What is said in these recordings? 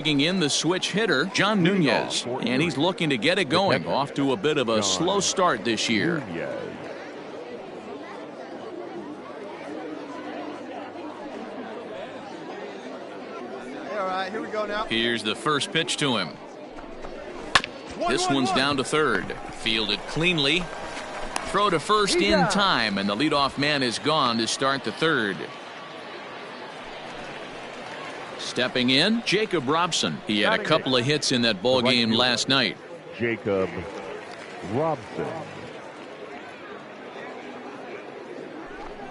Bringing in the switch hitter, John Nunez, and he's looking to get it going. Off to a bit of a slow start this year. All right, here we go now. Here's the first pitch to him. This one's down to third. Fielded cleanly. Throw to first in time, and the leadoff man is gone to start the third. Stepping in, Jacob Robson. He had a couple of hits in that ball game last night. Jacob Robson.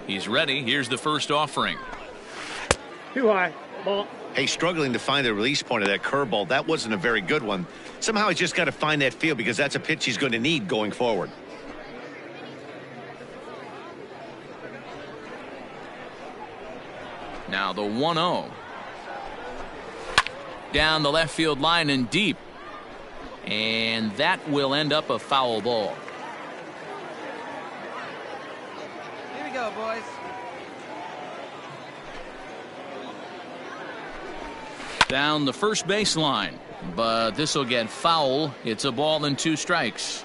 He's ready. Here's the first offering. Too high. Ball. Hey, struggling to find the release point of that curveball. That wasn't a very good one. Somehow he's just got to find that feel because that's a pitch he's going to need going forward. Now the 1-0. Down the left field line and deep. And that will end up a foul ball. Here we go, boys. Down the first baseline. But this will get foul. It's a ball and 2 strikes.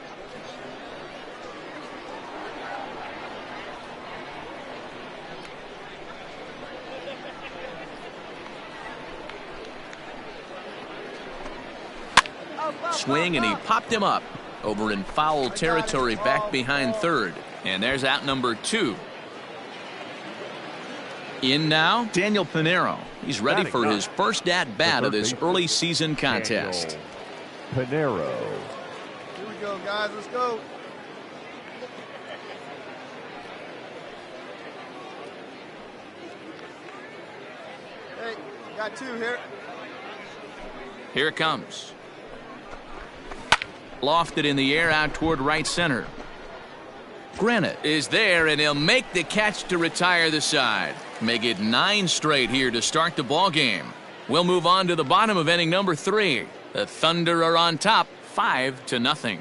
Swing, and he popped him up over in foul territory back behind third. And there's out number 2. In now, Daniel Pinero. He's ready for his first at-bat of this early season contest. Pinero. Here we go, guys. Let's go. Hey, got 2 here. Here it comes. Lofted in the air out toward right center. Granite is there, and he'll make the catch to retire the side. Make it 9 straight here to start the ball game. We'll move on to the bottom of inning number 3. The Thunder are on top, 5-0.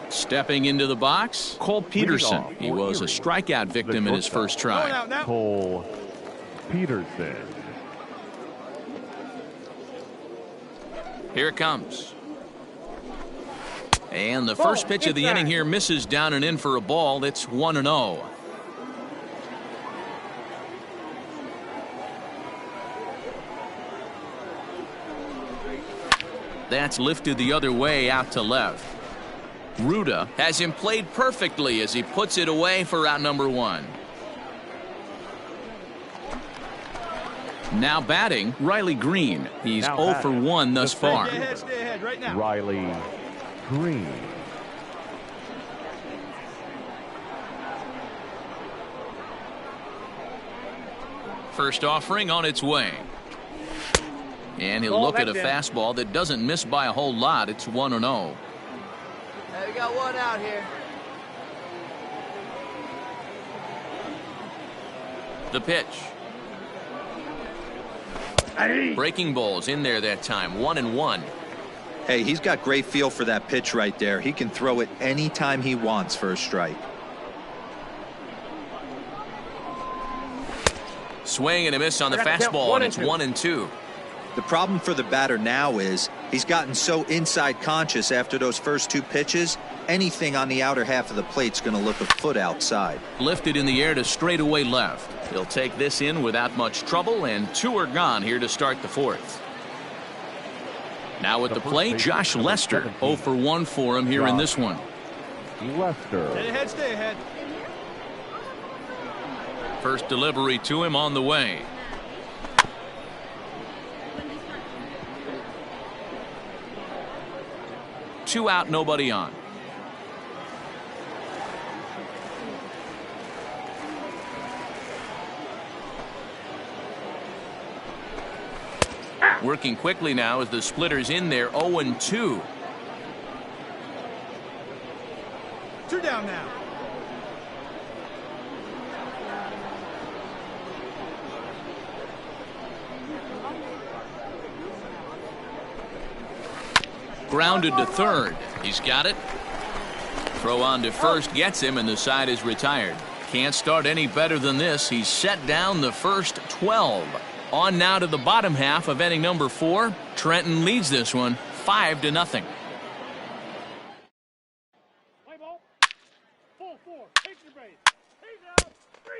Stepping into the box, Cole Peterson. He was a strikeout victim in his first try. Cole Peterson. Here it comes. And the first pitch of the inning here misses down and in for a ball. It's 1-0. That's lifted the other way out to left. Ruda has him played perfectly as he puts it away for out number 1. Now batting, Riley Green. He's 0 for 1 thus far. Stay ahead right now. Riley Green. First offering on its way. And he'll look at a fastball that doesn't miss by a whole lot. It's 1-0. Hey, we got 1 out here. The pitch. Breaking balls in there that time. 1-1. Hey, he's got great feel for that pitch right there. He can throw it anytime he wants for a strike. Swing and a miss on the fastball, and it's 1-2. The problem for the batter now is he's gotten so inside conscious after those first 2 pitches. Anything on the outer half of the plate's going to look a foot outside. Lifted in the air to straightaway left. He'll take this in without much trouble, and 2 are gone here to start the 4th. Now at the plate, Josh Lester. 0 for 1 for him here in this one. Lester. Stay ahead. First delivery to him on the way. Two out, nobody on. Working quickly now as the splitter's in there. 0-2. 2 down now. Grounded to third. He's got it. Throw on to first gets him, and the side is retired. Can't start any better than this. He's set down the first 12. On now to the bottom half of inning number 4. Trenton leads this one 5-0. Play ball. Full 4. Take your base. He's out. 3.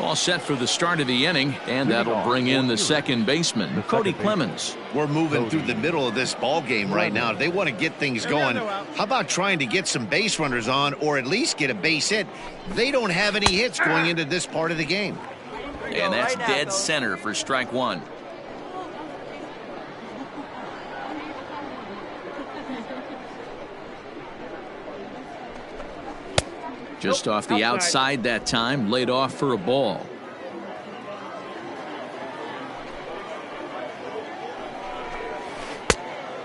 All set for the start of the inning, and that'll bring in the second baseman, Cody Clemens. We're moving through the middle of this ball game right now. They want to get things going. How about trying to get some base runners on, or at least get a base hit? They don't have any hits going into this part of the game. And that's dead center for strike 1. Just off the outside that time, laid off for a ball.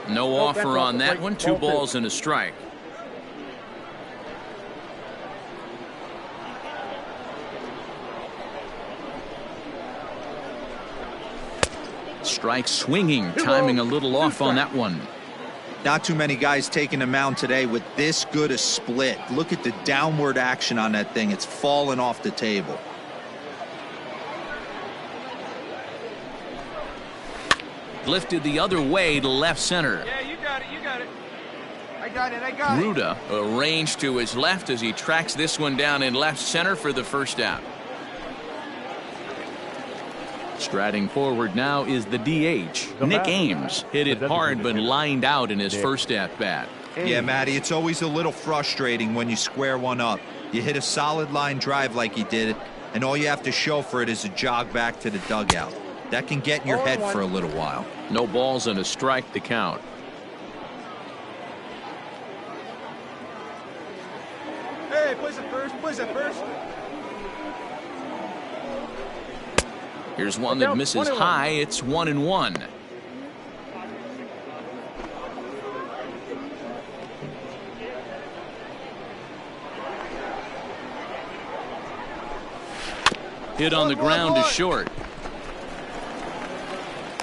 No offer on that one. 2 balls and a strike. Strike swinging, timing a little off on that one. Not too many guys taking the mound today with this good a split. Look at the downward action on that thing. It's falling off the table. Lifted the other way to left center. Yeah, you got it. You got it. I got it. I got it. Ruda arranged to his left as he tracks this one down in left center for the first out. Striding forward now is the DH, Nick Ames. Hit it hard but lined out in his first at-bat. Yeah, Matty, it's always a little frustrating when you square one up. You hit a solid line drive like he did, and all you have to show for it is a jog back to the dugout. That can get in your head for a little while. No balls and a strike to count. Hey, place it first. Place it first. Here's one that misses high. It's 1-1. Hit on the ground to short.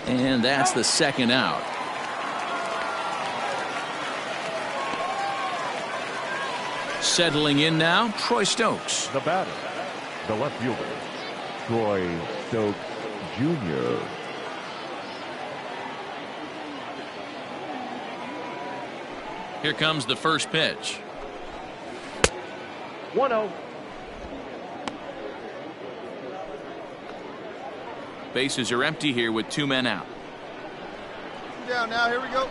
And that's the second out. Settling in now, Troy Stokes. The batter, the left fielder, Troy Stokes Jr. Here comes the first pitch. 1-0. Bases are empty here with 2 men out. 2 down now. Here we go.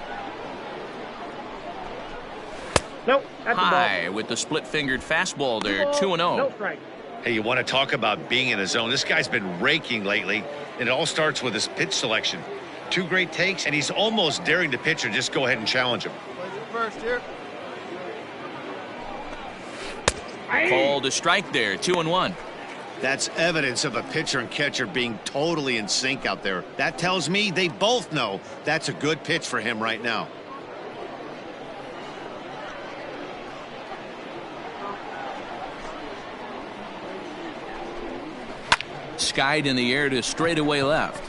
Nope. That's a ball. High with the split-fingered fastball there. 2-0. No strike. Hey, you want to talk about being in the zone? This guy's been raking lately, and it all starts with his pitch selection. 2 great takes, and he's almost daring the pitcher just go ahead and challenge him. Place it first here. Called a strike there. 2-1. That's evidence of a pitcher and catcher being totally in sync out there. That tells me they both know that's a good pitch for him right now. Skied in the air to straightaway left.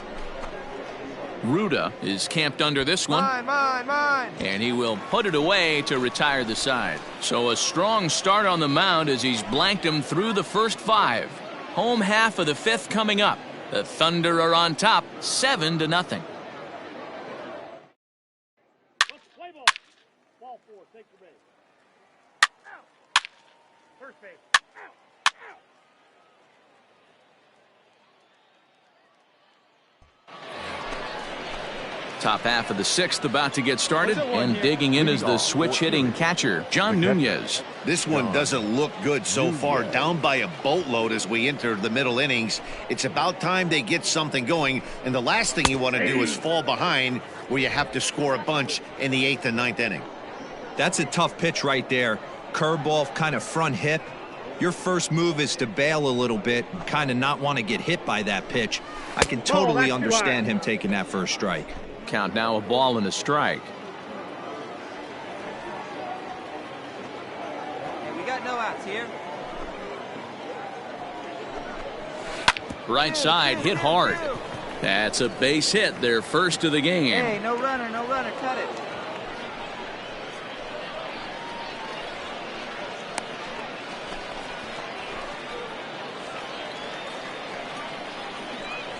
Ruda is camped under this one. Mine. And he will put it away to retire the side. So a strong start on the mound as he's blanked him through the first 5. Home half of the 5th coming up. The Thunder are on top, 7-0. Let's play ball. Ball 4. Take your base. Out. First base. Top half of the 6th about to get started, and digging in is the switch-hitting catcher, John Nunez. This one doesn't look good so far. Down by a boatload as we enter the middle innings. It's about time they get something going, and the last thing you want to do is fall behind where you have to score a bunch in the 8th and 9th inning. That's a tough pitch right there. Curveball, kind of front hip. Your first move is to bail a little bit and kind of not want to get hit by that pitch. I can totally understand him taking that first strike. Count now a ball and a strike. We got no outs here. Right side hit hard. That's a base hit, their first of the game. Hey, no runner, cut it.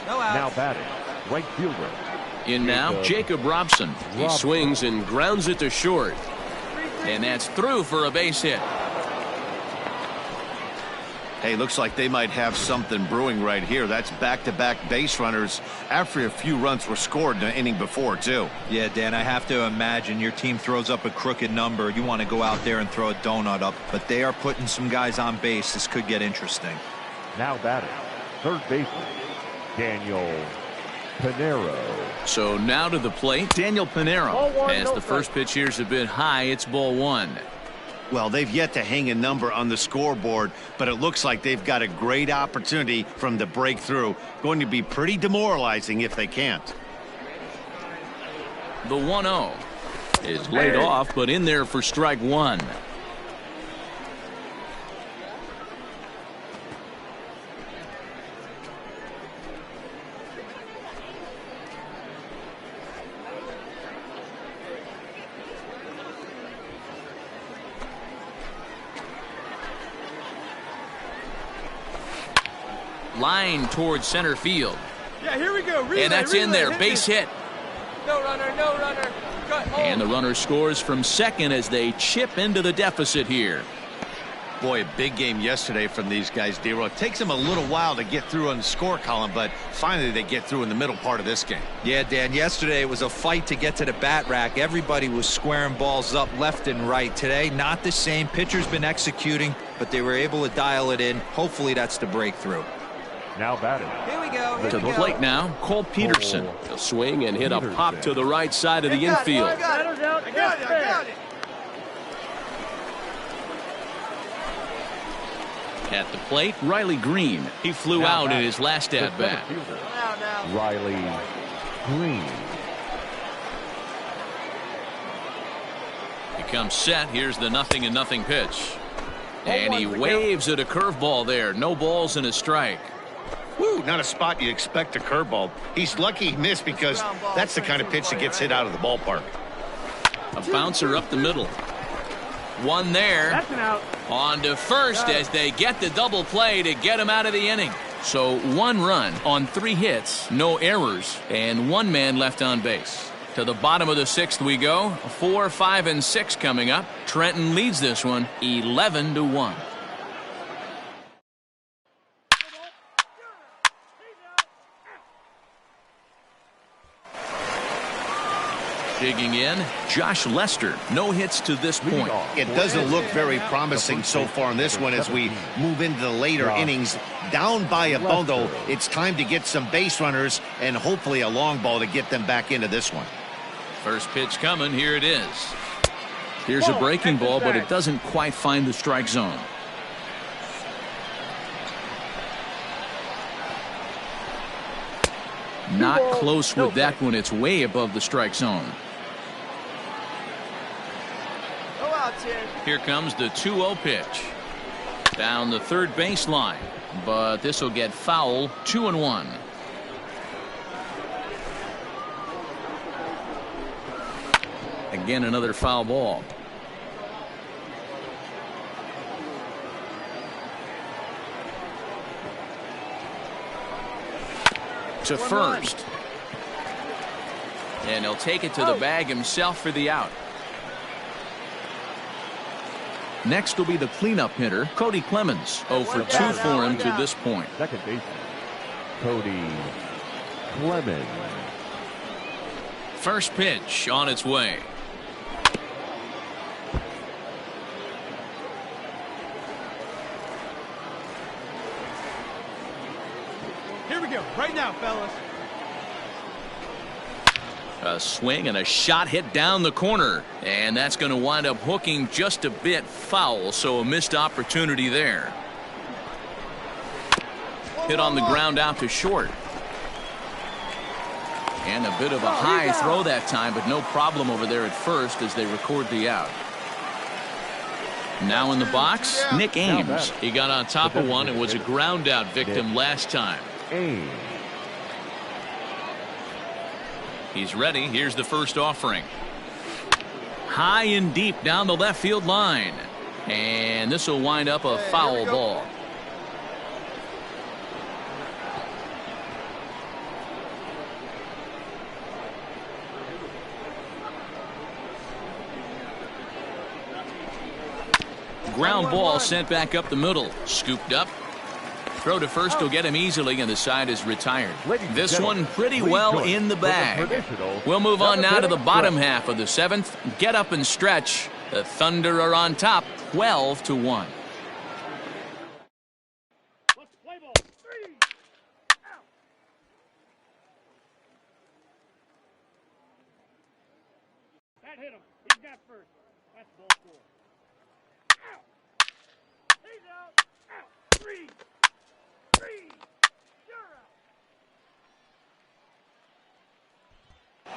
No outs. Now batting, right fielder. In now, Jacob Robson. He swings and grounds it to short. And that's through for a base hit. Hey, looks like they might have something brewing right here. That's back-to-back base runners after a few runs were scored in the inning before, too. Yeah, Dan, I have to imagine your team throws up a crooked number. You want to go out there and throw a donut up, but they are putting some guys on base. This could get interesting. Now batting, third baseman, Daniel Pinero. So now to the plate, Daniel Pinero. As the first pitch here's a bit high, it's ball one. Well, they've yet to hang a number on the scoreboard, but it looks like they've got a great opportunity from the breakthrough. Going to be pretty demoralizing if they can't. The 1-0 is laid off, but in there for strike one. Line towards center field. Yeah, here we go. Relay, And that's in there. Base hit. No runner. Cut home. And the runner scores from second as they chip into the deficit here. Boy, a big game yesterday from these guys, D-Roll. It takes them a little while to get through on the score column, but finally they get through in the middle part of this game. Yeah, Dan, yesterday it was a fight to get to the bat rack. Everybody was squaring balls up left and right. Today, not the same. Pitcher's been executing, but they were able to dial it in. Hopefully that's the breakthrough. Now batting. Here we go. To the plate now, Cole Peterson. He'll swing and hit a pop to the right side of the infield. I got it. At the plate, Riley Green. He flew out in his last at bat. Riley Green. He comes set. Here's the 0-0 pitch. And he waves at a curveball there. No balls and a strike. Woo, not a spot you expect a curveball. He's lucky he missed because that's the kind of pitch that gets hit out of the ballpark. A bouncer up the middle. One there. That's an out. On to first as they get the double play to get him out of the inning. So 1 run on 3 hits, no errors, and 1 man left on base. To the bottom of the 6th we go. 4, 5, and 6 coming up. Trenton leads this one 11-1. Digging in, Josh Lester. No hits to this point. It doesn't look very promising so far in this one as we move into the later innings. Down by a bundle, it's time to get some base runners and hopefully a long ball to get them back into this one. First pitch coming. Here it is. Here's a breaking ball, but it doesn't quite find the strike zone. Not close with that one. It's way above the strike zone. No outs here. Here comes the 2-0 pitch. Down the third baseline. But this will get foul. 2-1. Again, another foul ball. To first. And he'll take it to the bag himself for the out. Next will be the cleanup hitter, Cody Clemens. 0 for 2 for him to this point. Second baseman, Cody Clemens. First pitch on its way. Here we go. Right now, fellas. A swing and a shot hit down the corner. And that's going to wind up hooking just a bit foul. So a missed opportunity there. Hit on the ground out to short. And a bit of a high throw that time, but no problem over there at first as they record the out. Now in the box, Nick Ames. He got on top of one and was a ground out victim last time. He's ready. Here's the first offering. High and deep down the left field line. And this will wind up a foul ball. Ground ball sent back up the middle. Scooped up. Throw to first will get him easily, and the side is retired. This one pretty well in the bag. We'll move on now to the bottom half of the seventh. Get up and stretch. The Thunder are on top, 12-1. Let's play ball. 3. Out. That hit him. He's got first. That's ball 4. Out. He's out. Out. 3. 3. You're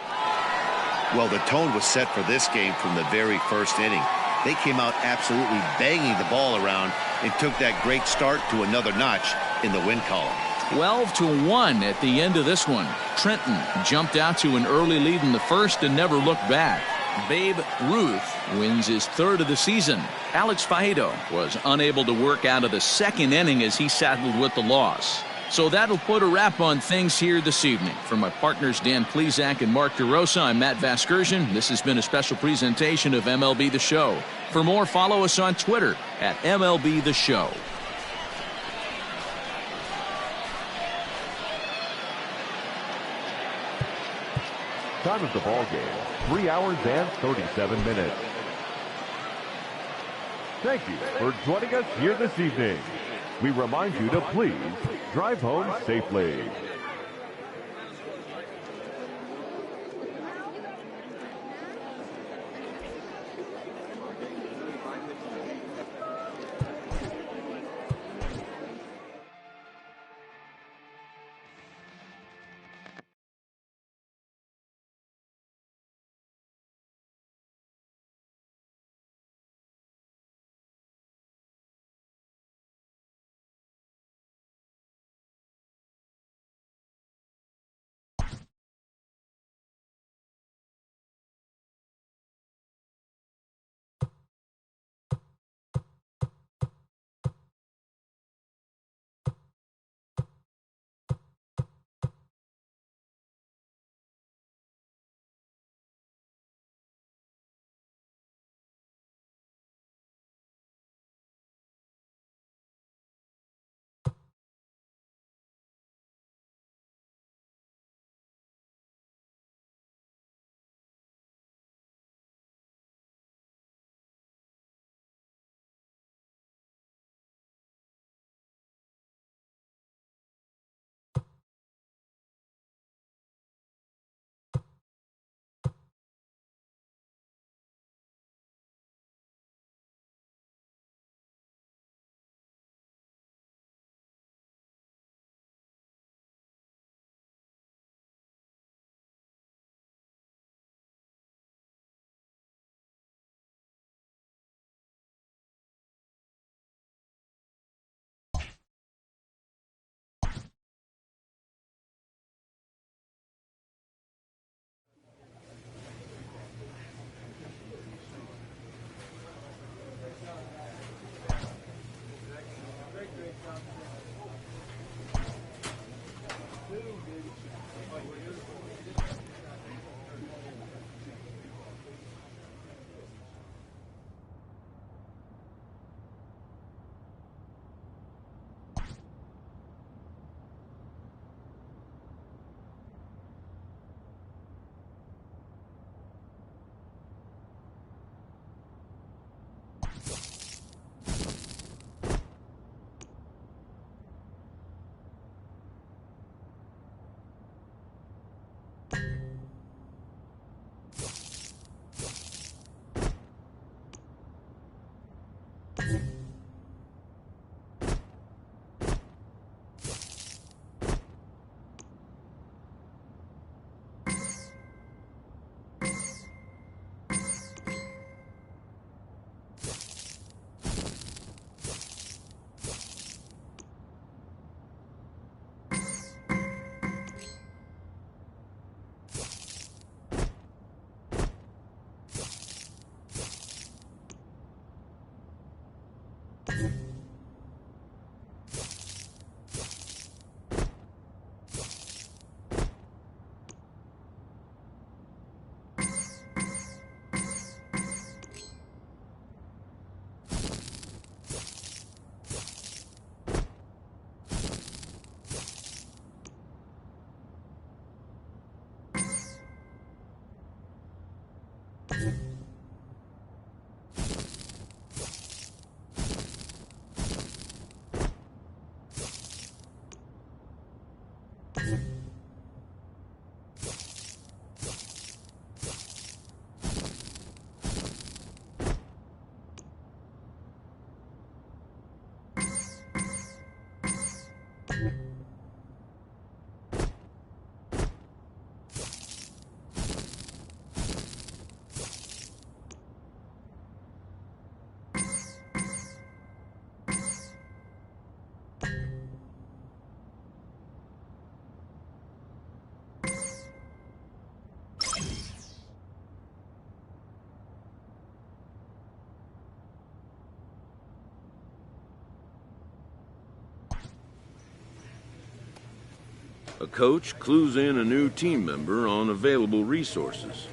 out. Well, the tone was set for this game from the very first inning. They came out absolutely banging the ball around and took that great start to another notch in the win column. 12-1 at the end of this one. Trenton jumped out to an early lead in the first and never looked back. Babe Ruth wins his third of the season. Alex Faedo was unable to work out of the second inning as he settled with the loss. So that'll put a wrap on things here this evening. For my partners Dan Plezak and Mark DeRosa, I'm Matt Vasgersian. This has been a special presentation of MLB The Show. For more, follow us on Twitter at MLB The Show. Time of the ball game, 3 hours and 37 minutes. Thank you for joining us here this evening. We remind you to please drive home safely. A coach clues in a new team member on available resources.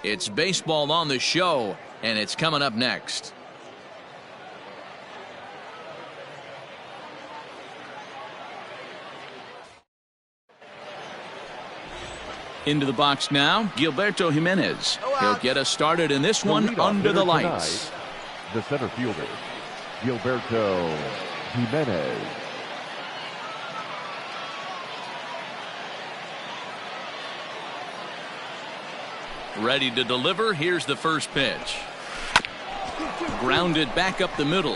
It's baseball on the show, and it's coming up next. Into the box now, Gilberto Jimenez. He'll get us started in this one under the lights. Tonight, the center fielder, Gilberto Jimenez. Ready to deliver. Here's the first pitch. Grounded back up the middle.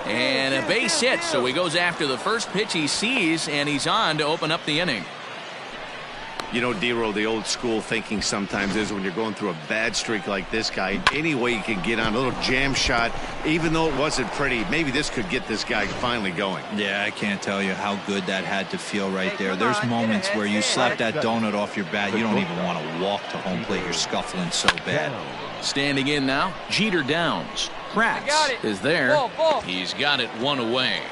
And a base hit, so he goes after the first pitch he sees, and he's on to open up the inning. You know, D-Roll, the old school thinking sometimes is when you're going through a bad streak like this guy, any way you can get on a little jam shot, even though it wasn't pretty, maybe this could get this guy finally going. Yeah, I can't tell you how good that had to feel right there. There's moments where you slap that donut off your bat, you don't even want to walk to home plate. You're scuffling so bad. Standing in now, Jeter Downs. Kratz is there. He's got it one away.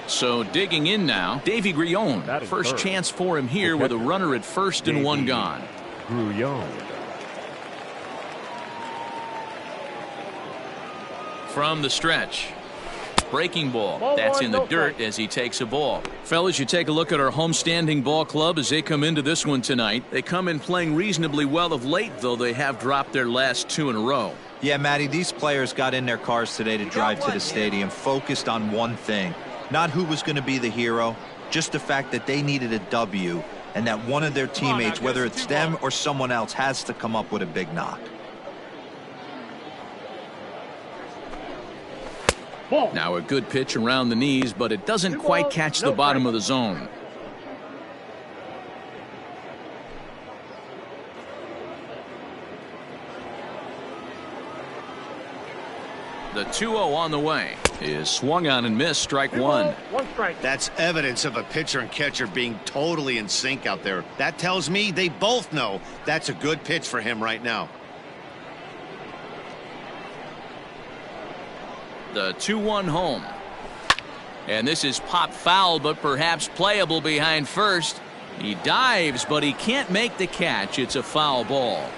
So digging in now, Davy Grillon. First chance for him here with a runner at first and one gone. Grillon. From the stretch. Breaking ball. That's in the dirt as he takes a ball. Fellas, you take a look at our homestanding ball club as they come into this one tonight. They come in playing reasonably well of late, though they have dropped their last two in a row. Yeah, Matty, these players got in their cars today to drive to the stadium, focused on one thing. Not who was going to be the hero, just the fact that they needed a W and that one of their teammates, whether it's them or someone else, has to come up with a big knock. Now a good pitch around the knees, but it doesn't quite catch the bottom of the zone. The 2-0 on the way is swung on and missed, strike one. That's evidence of a pitcher and catcher being totally in sync out there. That tells me they both know that's a good pitch for him right now. The 2-1 home. And this is pop foul, but perhaps playable behind first. He dives, but he can't make the catch. It's a foul ball.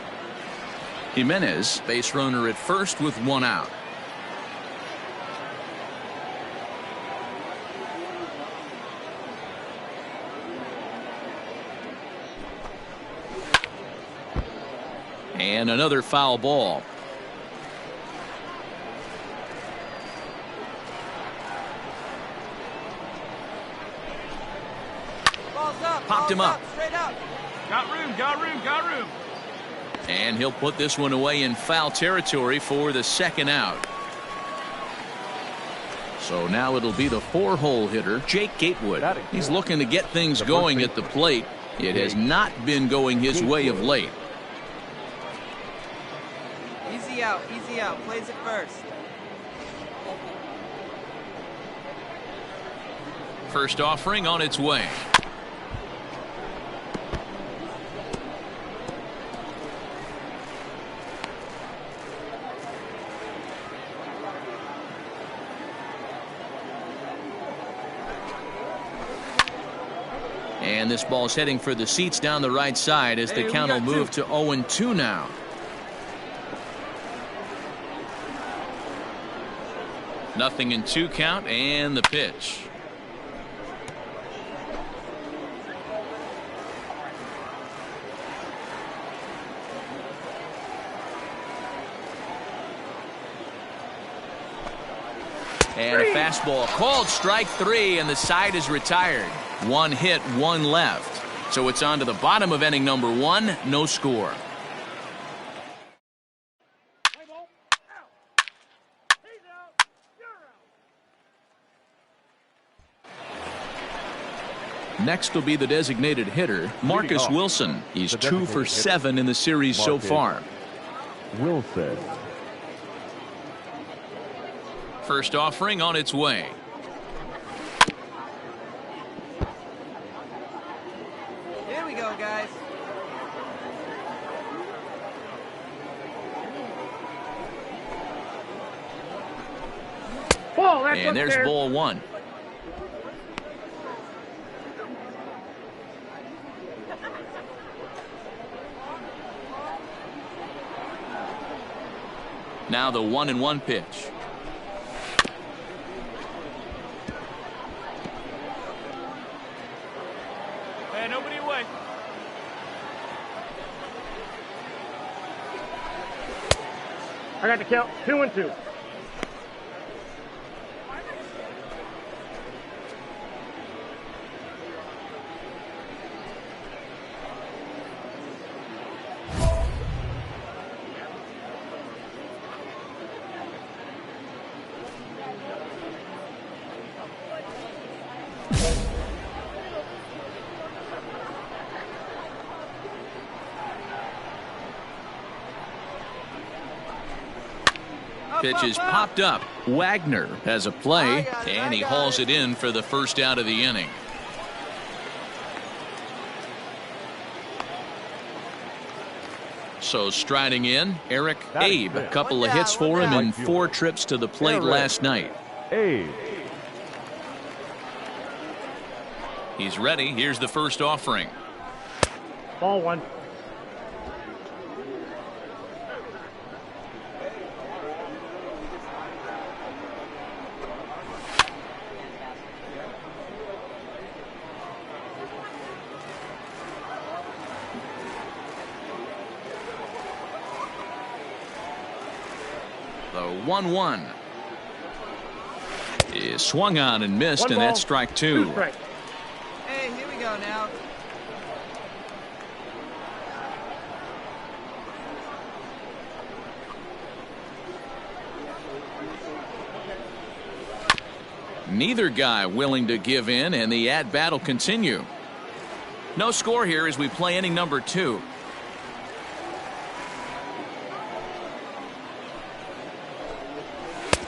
Jimenez, base runner at first with one out. And another foul ball. Popped him up. Straight up. Got room, got room, got room. And he'll put this one away in foul territory for the second out. So now it'll be the 4-hole hitter, Jake Gatewood. He's looking to get things going at the plate. It has not been going his way of late. Easy out, easy out. Plays it first. First offering on its way. And this ball's heading for the seats down the right side as the count will move to 0-2 now. Nothing in 2 count, and the pitch. And a fastball called strike 3, and the side is retired. 1 hit, 1 left. So it's on to the bottom of inning number 1, no score. Play ball. Out. He's out. You're out. Next will be the designated hitter, Marcus Wilson. He's 2 for 7 in the series so far. Wilson. First offering on its way. Here we go, guys. Ball, that's And there's upstairs. ball 1. Now the 1-1 pitch. Hey, nobody away. I got the count. 2-2. Pitch is popped up. Wagner has a play, and he hauls it in for the first out of the inning. So striding in, Eric Abe. A couple of hits for him in 4 trips to the plate last night. Abe. He's ready. Here's the first offering. Ball 1. The 1-1 is swung on and missed, 1 and ball, that's strike 2 2. strikes. Hey, here we go now. Neither guy willing to give in, and the at-bat will continue. No score here as we play inning number 2.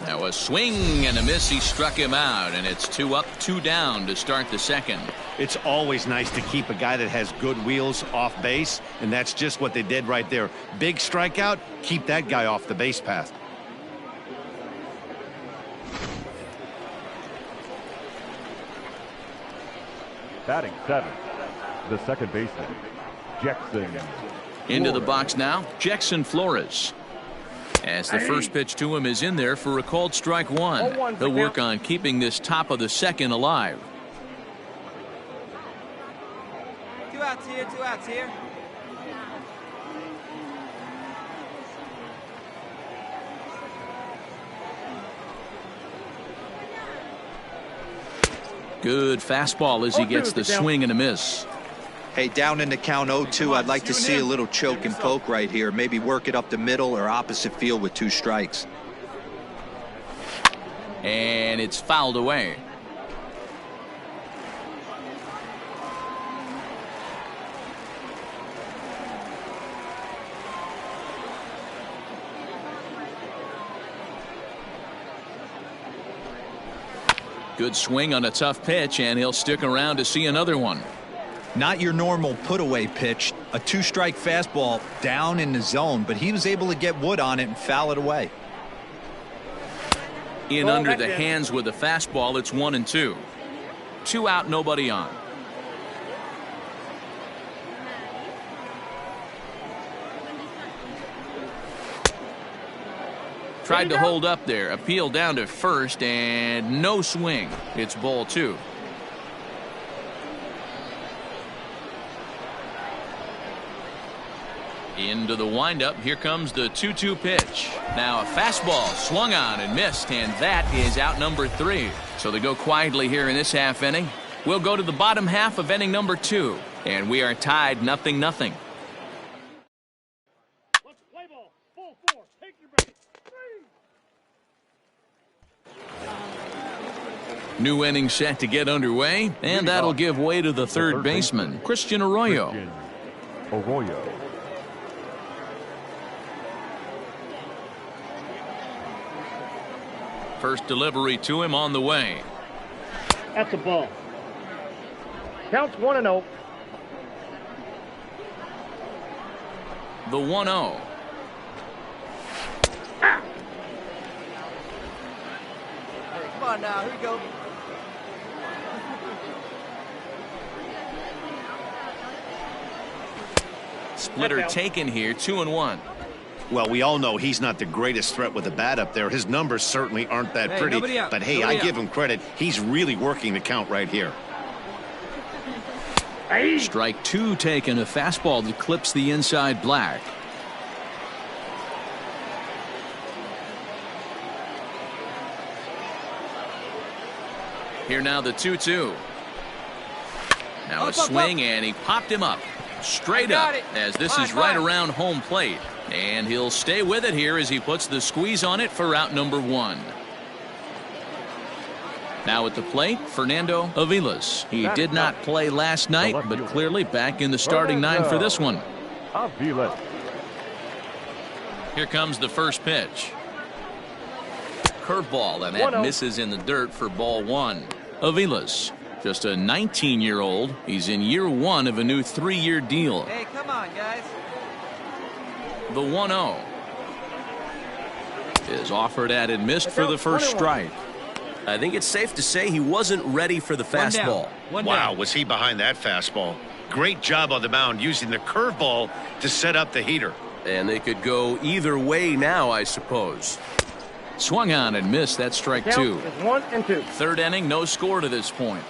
Now a swing and a miss. He struck him out, and it's 2 up, 2 down to start the second. It's always nice to keep a guy that has good wheels off base, and that's just what they did right there. Big strikeout, keep that guy off the base path. Batting 7th, the second baseman, Jackson. Into the box now, Jackson Flores. As the first pitch to him is in there for a called strike 1. He'll work on keeping this top of the second alive. 2 outs here, 2 outs here. Good fastball as he gets the swing and a miss. Hey, down in the count 0-2, I'd like to see a little choke and poke right here. Maybe work it up the middle or opposite field with 2 strikes. And it's fouled away. Good swing on a tough pitch, and he'll stick around to see another one. Not your normal put-away pitch, a 2-strike fastball down in the zone, but he was able to get wood on it and foul it away. In under the hands with a fastball, it's 1-2. 2 out, nobody on. Tried to hold up there, appeal down to first, and no swing. It's ball 2. Into the windup. Here comes the 2-2 pitch. Now a fastball swung on and missed, and that is out number 3. So they go quietly here in this half inning. We'll go to the bottom half of inning number 2, and we are tied 0-0. Let's play ball. Full 4. Take your base. 3. New inning set to get underway, and that'll give way to the third baseman, Christian Arroyo. First delivery to him on the way. That's a ball. Counts 1-0. The 1-0. Hey, come on now. Here we go. Splitter taken here, 2-1. Well, we all know he's not the greatest threat with the bat up there. His numbers certainly aren't that pretty. But hey, I give him credit. He's really working the count right here. Strike 2 taken, a fastball that clips the inside black. Here now the 2-2. Now a swing, and he popped him up. Straight up, as this is right around home plate. And he'll stay with it here as he puts the squeeze on it for out number 1. Now at the plate, Fernando Avilas. He did not play last night, but clearly back in the starting 9 for this one. Here comes the first pitch. Curveball, and that misses in the dirt for ball 1. Avilas, just a 19-year-old. He's in year 1 of a new 3-year deal. Hey, come on, guys. The 1-0 is offered at and missed for the first strike. I think it's safe to say he wasn't ready for the fastball. Wow, was he behind that fastball? Great job on the mound using the curveball to set up the heater. And they could go either way now, I suppose. Swung on and missed. That's strike 2. 1-2. Third inning, no score to this point.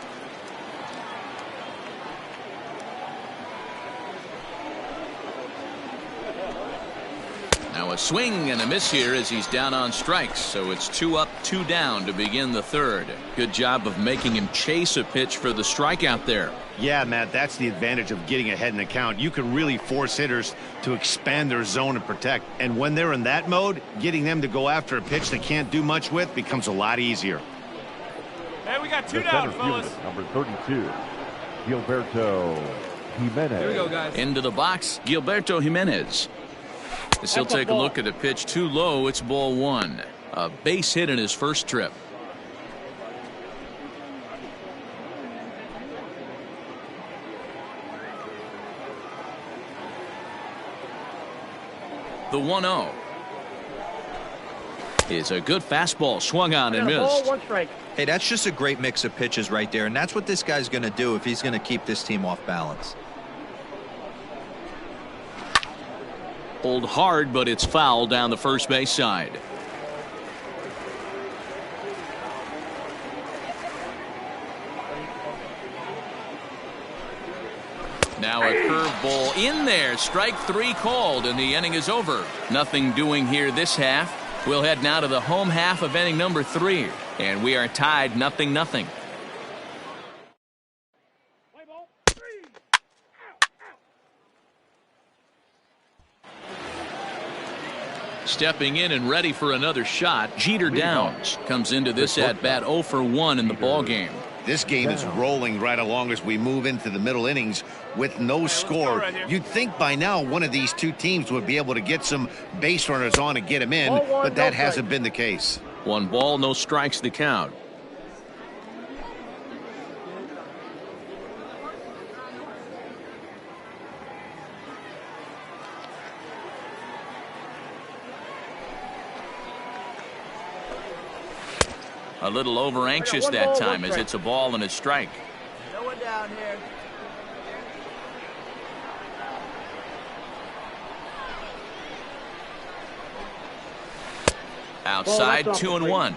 Now a swing and a miss here as he's down on strikes. So it's 2 up, 2 down to begin the third. Good job of making him chase a pitch for the strikeout there. Yeah, Matt, that's the advantage of getting ahead in the count. You can really force hitters to expand their zone and protect. And when they're in that mode, getting them to go after a pitch they can't do much with becomes a lot easier. Hey, we got 2 down, fellas. Number 32, Gilberto Jimenez. Here we go, guys. Into the box, Gilberto Jimenez. As he'll take a look at a pitch too low, it's ball 1. A base hit in his first trip. The 1-0 is a good fastball swung on and missed. Hey, that's just a great mix of pitches right there, and that's what this guy's going to do if he's going to keep this team off balance. Pulled hard, but it's foul down the first base side. Now a curveball in there. Strike 3 called, and the inning is over. Nothing doing here this half. We'll head now to the home half of inning number 3, and we are tied 0-0. Stepping in and ready for another shot, Jeter Downs comes into this at-bat 0 for 1 in the ballgame. This game is rolling right along as we move into the middle innings with no score. You'd think by now one of these two teams would be able to get some base runners on and get them in, but that hasn't been the case. 1 ball, no strikes to count. A little over anxious that time as it's a ball and a strike. No one down here. Outside, 2-1.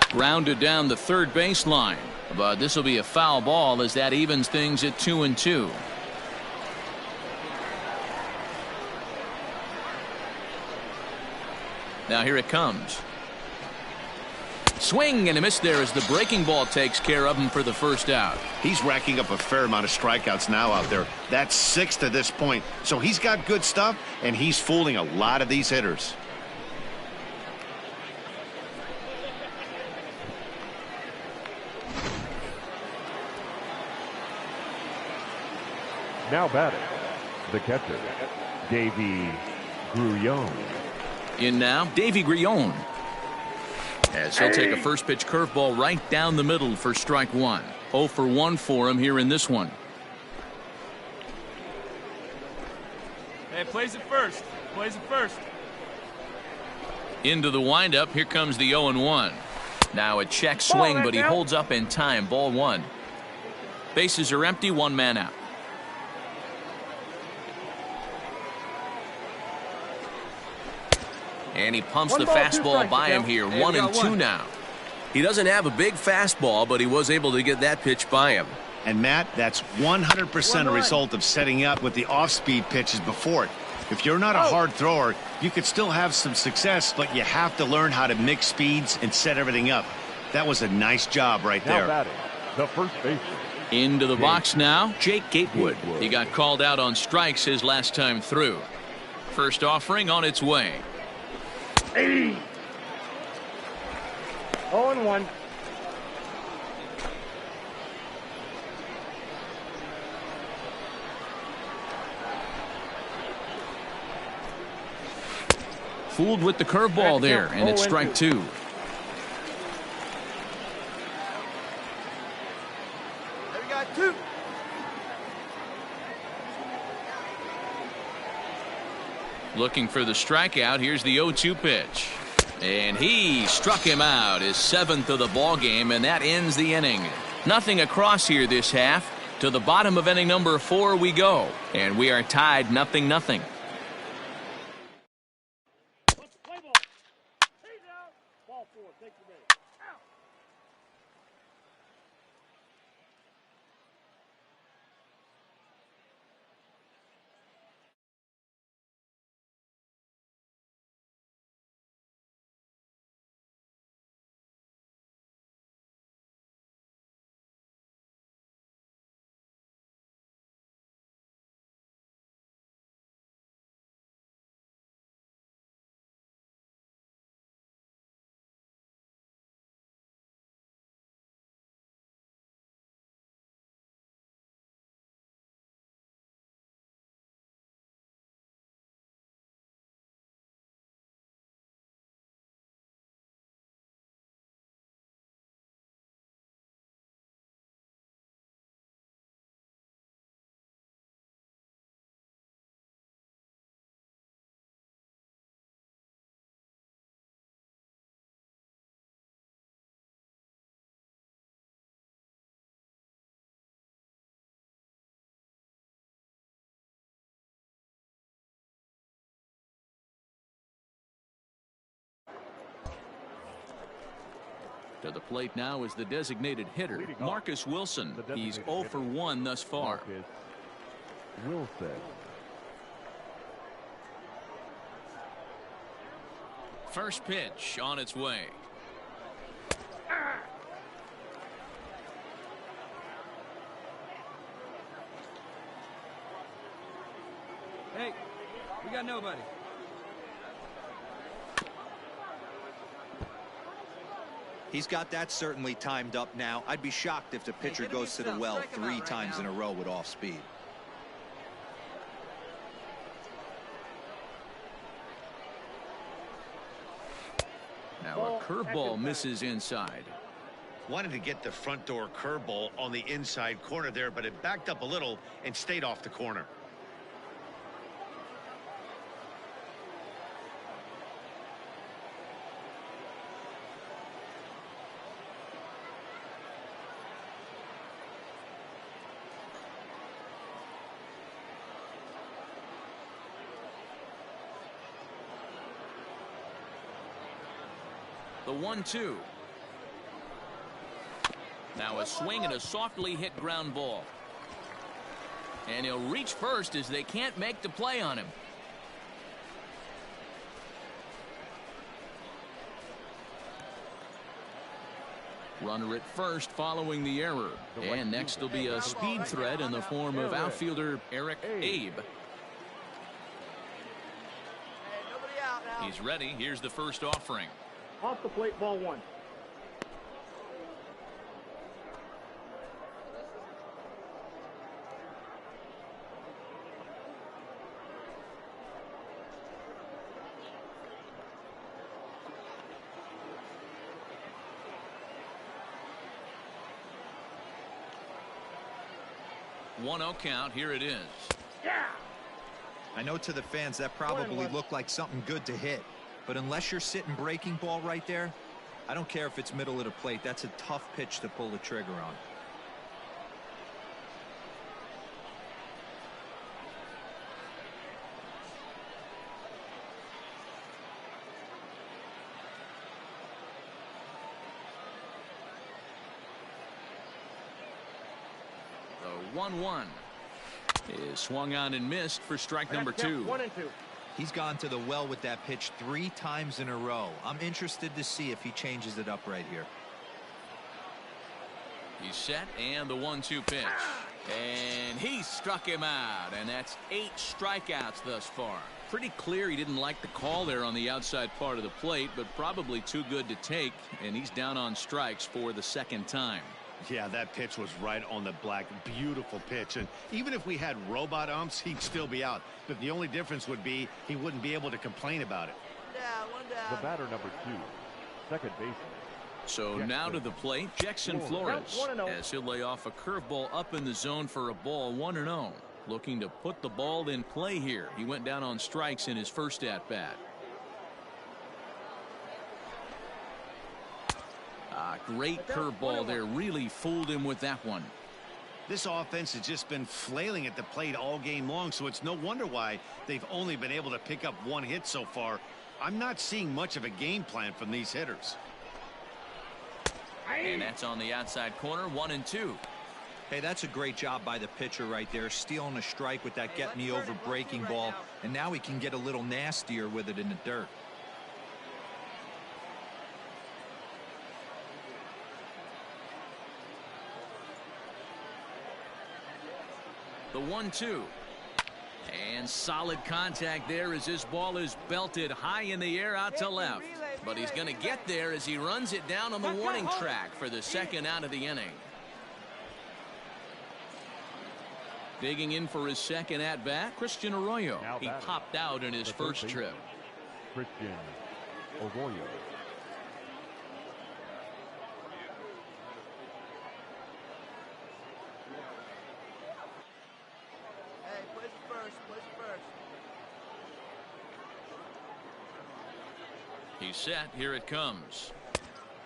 Grounded down the third baseline, but this will be a foul ball as that evens things at 2-2. Now here it comes. Swing and a miss there as the breaking ball takes care of him for the first out. He's racking up a fair amount of strikeouts now out there. That's 6 to this point. So he's got good stuff, and he's fooling a lot of these hitters. Now batting, the catcher, Davy Grullon. In now, Davy Grullon. As he'll take a first pitch curveball right down the middle for strike one. 0 for 1 for him here in this one. Hey, plays it first. Plays it first. Into the windup. Here comes the 0-1. Now a check swing, but he holds up in time. Ball 1. Bases are empty. 1 man out. And he pumps the fastball by him here. 1-2 now. He doesn't have a big fastball, but he was able to get that pitch by him. And Matt, that's 100% a result of setting up with the off-speed pitches before it. If you're not a hard thrower, you could still have some success, but you have to learn how to mix speeds and set everything up. That was a nice job right there. Now batting, the first baseman. Into the box now, Jake Gatewood. He got called out on strikes his last time through. First offering on its way. 0-1. Fooled with the curveball there, and it's strike 2. There we got 2. Looking for the strikeout. Here's the 0-2 pitch. And he struck him out, his 7th of the ball game, and that ends the inning. Nothing across here this half. To the bottom of inning number 4 we go, and we are tied 0-0. Play ball. He's out. Ball 4. Take the base. Out. To the plate now is the designated hitter, Marcus Wilson. He's 0 for 1 thus far. Marcus Wilson. First pitch on its way. Hey, we got nobody. He's got that certainly timed up now. I'd be shocked if the pitcher goes to the well 3 times in a row with off speed. Now a curveball misses inside. Wanted to get the front door curveball on the inside corner there, but it backed up a little and stayed off the corner. The 1-2. Now a swing and a softly hit ground ball. And he'll reach first as they can't make the play on him. Runner at first following the error. And next will be a speed threat in the form of outfielder Eric Abe. He's ready. Here's the first offering. Off the plate, ball one. One 0 count. Here it is. Yeah. I know to the fans that probably looked like something good to hit, but unless you're sitting breaking ball right there, I don't care if it's middle of the plate. That's a tough pitch to pull the trigger on. The 1-1 is swung on and missed for strike number 2. 1-2. He's gone to the well with that pitch 3 times in a row. I'm interested to see if he changes it up right here. He's set, and the 1-2 pitch. And he struck him out, and that's 8 strikeouts thus far. Pretty clear he didn't like the call there on the outside part of the plate, but probably too good to take, and he's down on strikes for the second time. Yeah, that pitch was right on the black. Beautiful pitch. And even if we had robot umps, he'd still be out. But the only difference would be he wouldn't be able to complain about it. The batter number 2, second baseman. So now to the plate, Jackson Flores, as he'll lay off a curveball up in the zone for a ball. 1-0. Looking to put the ball in play here. He went down on strikes in his first at-bat. Great curveball there. Really fooled him with that one. This offense has just been flailing at the plate all game long, so it's no wonder why they've only been able to pick up 1 hit so far. I'm not seeing much of a game plan from these hitters. And that's on the outside corner. 1-2. Hey, that's a great job by the pitcher right there, stealing a strike with that get me over breaking ball, and now he can get a little nastier with it in the dirt. The 1-2. And solid contact there as this ball is belted high in the air out to left. But he's going to get there as he runs it down on the warning track for the second out of the inning. Digging in for his second at-bat, Christian Arroyo. He popped out in his first trip. Christian Arroyo. He's set. Here it comes.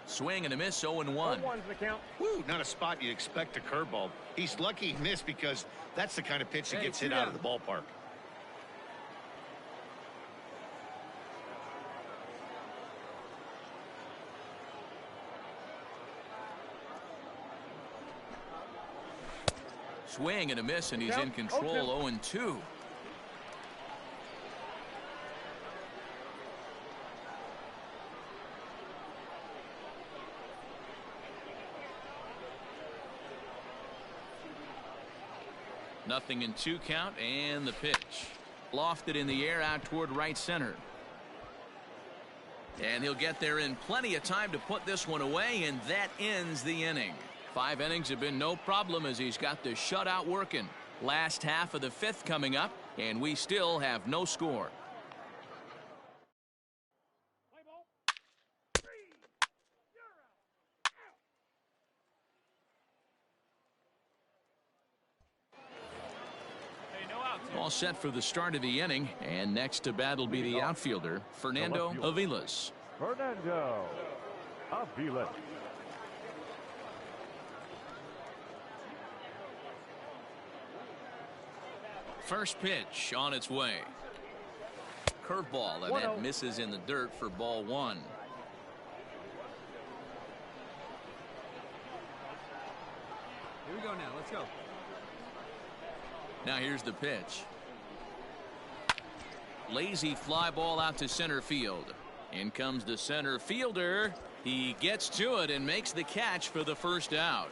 Swing and a miss. 0-1. 1-1's the count. Woo, not a spot you'd expect a curveball. He's lucky he missed because that's the kind of pitch that gets hit out of the ballpark. Swing and a miss, and he's in control. 0-2. Nothing in 2 count, and the pitch. Lofted in the air out toward right center. And he'll get there in plenty of time to put this one away, and that ends the inning. 5 innings have been no problem as he's got the shutout working. Last half of the 5th coming up, and we still have no score. Play ball. 3. You're out. All set for the start of the inning, and next to bat will be the outfielder, Fernando Aviles. Fernando Aviles. First pitch on its way. Curveball, and that misses in the dirt for ball 1. go now. Let's go. Now here's the pitch. Lazy fly ball out to center field. In comes the center fielder. He gets to it and makes the catch for the first out.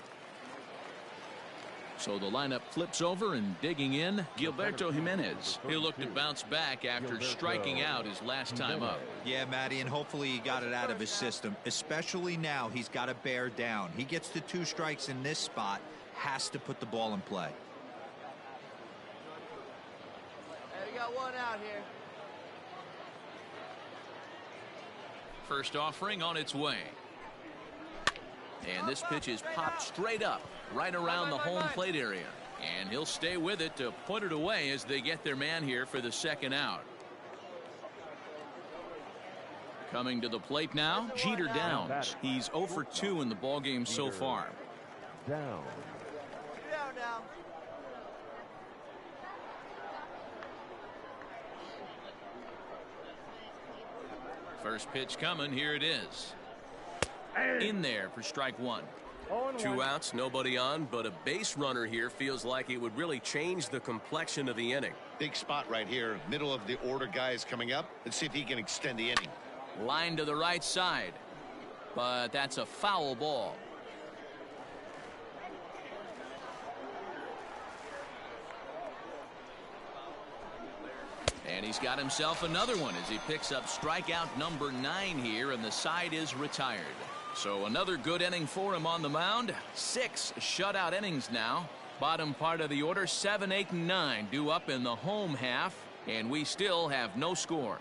So the lineup flips over, and digging in, Gilberto Jimenez. He'll look to bounce back after striking out his last time up. Yeah, Matty, and hopefully he got it out of his system. Especially now, he's got to bear down. He gets to 2 strikes in this spot, has to put the ball in play. Hey, we got 1 out here. First offering on its way. And this pitch is popped straight up, right around the home plate area. And he'll stay with it to put it away as they get their man here for the second out. Coming to the plate now, Jeter Downs. He's 0 for 2 in the ballgame so far. Down. Down now. First pitch coming, here it is. In there for strike 1. 2 outs, nobody on, but a base runner here feels like it would really change the complexion of the inning. Big spot right here. Middle of the order guy is coming up. Let's see if he can extend the inning. Line to the right side. But that's a foul ball. And he's got himself another one as he picks up strikeout number 9 here, and the side is retired. So another good inning for him on the mound. 6 shutout innings now. Bottom part of the order, 7, 8, and 9 due up in the home half, and we still have no score.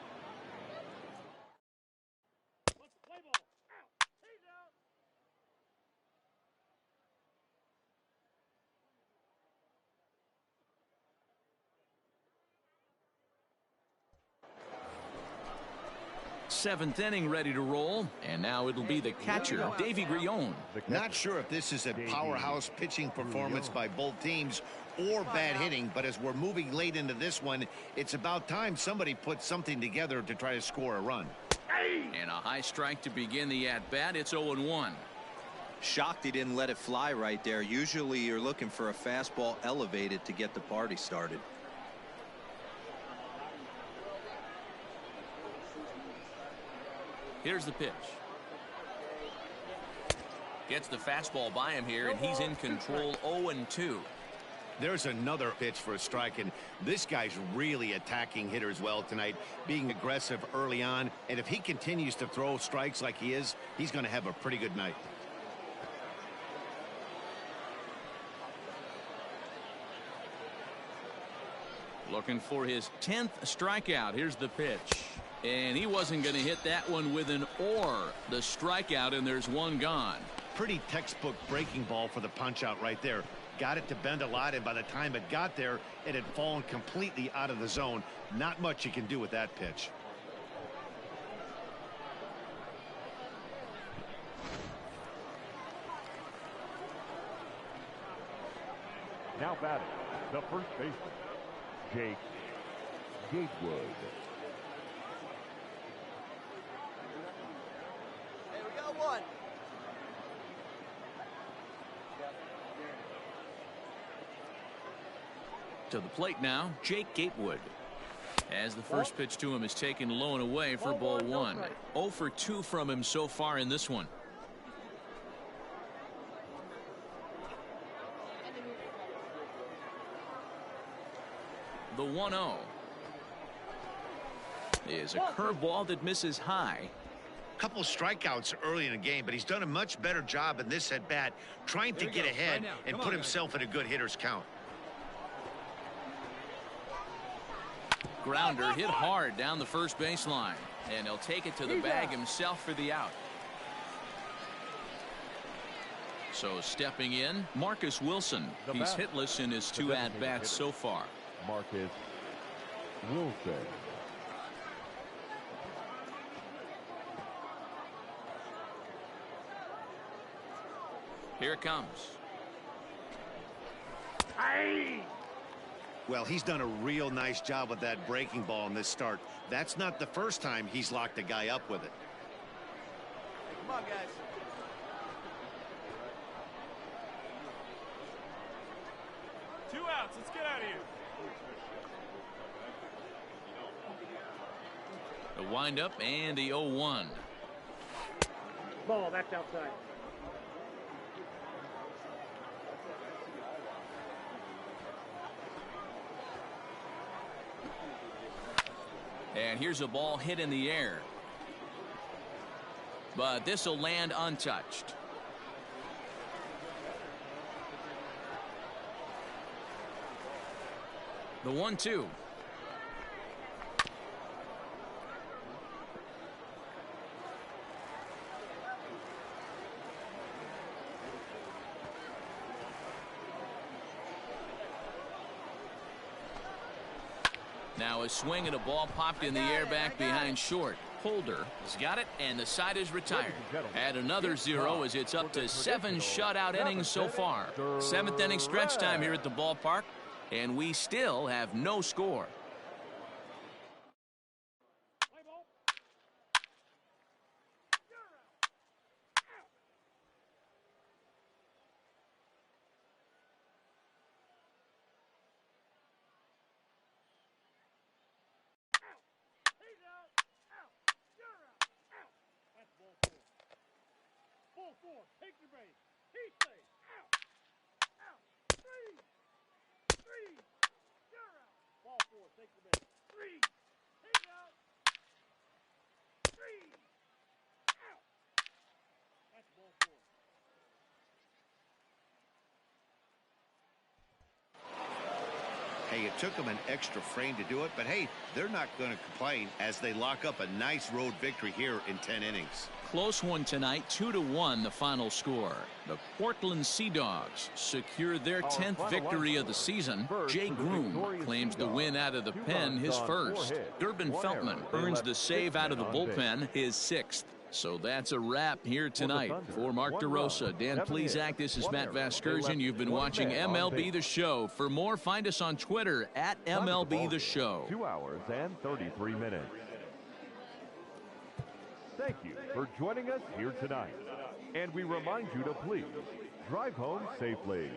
Let's play ball. Out. He's out. Seventh inning ready to roll, and now it'll be the catcher, Davy Grion. Not sure if this is a powerhouse pitching performance by both teams or bad hitting, but as we're moving late into this one, it's about time somebody put something together to try to score a run. And a high strike to begin the at-bat. It's 0-1. Shocked he didn't let it fly right there. Usually you're looking for a fastball elevated to get the party started. Here's the pitch. Gets the fastball by him here, and he's in control. 0-2. There's another pitch for a strike, and this guy's really attacking hitters well tonight, being aggressive early on, and if he continues to throw strikes like he is, he's going to have a pretty good night. Looking for his 10th strikeout. Here's the pitch. And he wasn't going to hit that one with an or. The strikeout, and there's one gone. Pretty textbook breaking ball for the punch out right there. Got it to bend a lot, and by the time it got there, it had fallen completely out of the zone. Not much you can do with that pitch. Now batting, the first baseman, Jake Gatewood. Hey, we got 1. To the plate now, Jake Gatewood. As the first pitch to him is taken low and away for ball 1. 0 for 2 from him so far in this one. The 1-0 is a curveball that misses high. Couple strikeouts early in the game, but he's done a much better job in this at bat trying to get ahead and put himself in a good hitter's count. Grounder hit hard down the first baseline, and he'll take it to the bag himself for the out. So stepping in, Marcus Wilson. He's hitless in his 2 at-bats so far. Marcus Wilson. Here it comes. Well, he's done a real nice job with that breaking ball in this start. That's not the first time he's locked a guy up with it. Come on, guys. 2 outs. Let's get out of here. The windup and the 0-1. Ball, that's outside. And here's a ball hit in the air. But this will land untouched. The 1-2. Now a swing and a ball popped in the air back behind short. Holder has got it, and the side is retired. Add another 0 as it's up to 7 shutout innings so far. 7th inning stretch time here at the ballpark, and we still have no score. Play ball. You're out. Out. Out. He's out. Out. You're out. Out. That's ball 4. Ball 4. Take your base. He stays. Out. Out. 3. 3. You're out. Ball 4. Take your base. 3. He's out. 3. Out. That's ball 4. Hey, it took them an extra frame to do it, but hey, they're not going to complain as they lock up a nice road victory here in 10 innings. Close one tonight, 2-1 the final score. The Portland Sea Dogs secure their 10th victory of the season. Jay Groom claims the win out of the pen, his first. Durbin Feltman earns the save out of the bullpen, his 6th. So that's a wrap here tonight. For Mark DeRosa, Dan Plezak, this is Matt Vasgersian. You've been watching MLB The Show. For more, find us on Twitter at MLB The Show. 2 hours and 33 minutes. Thank you for joining us here tonight. And we remind you to please drive home safely.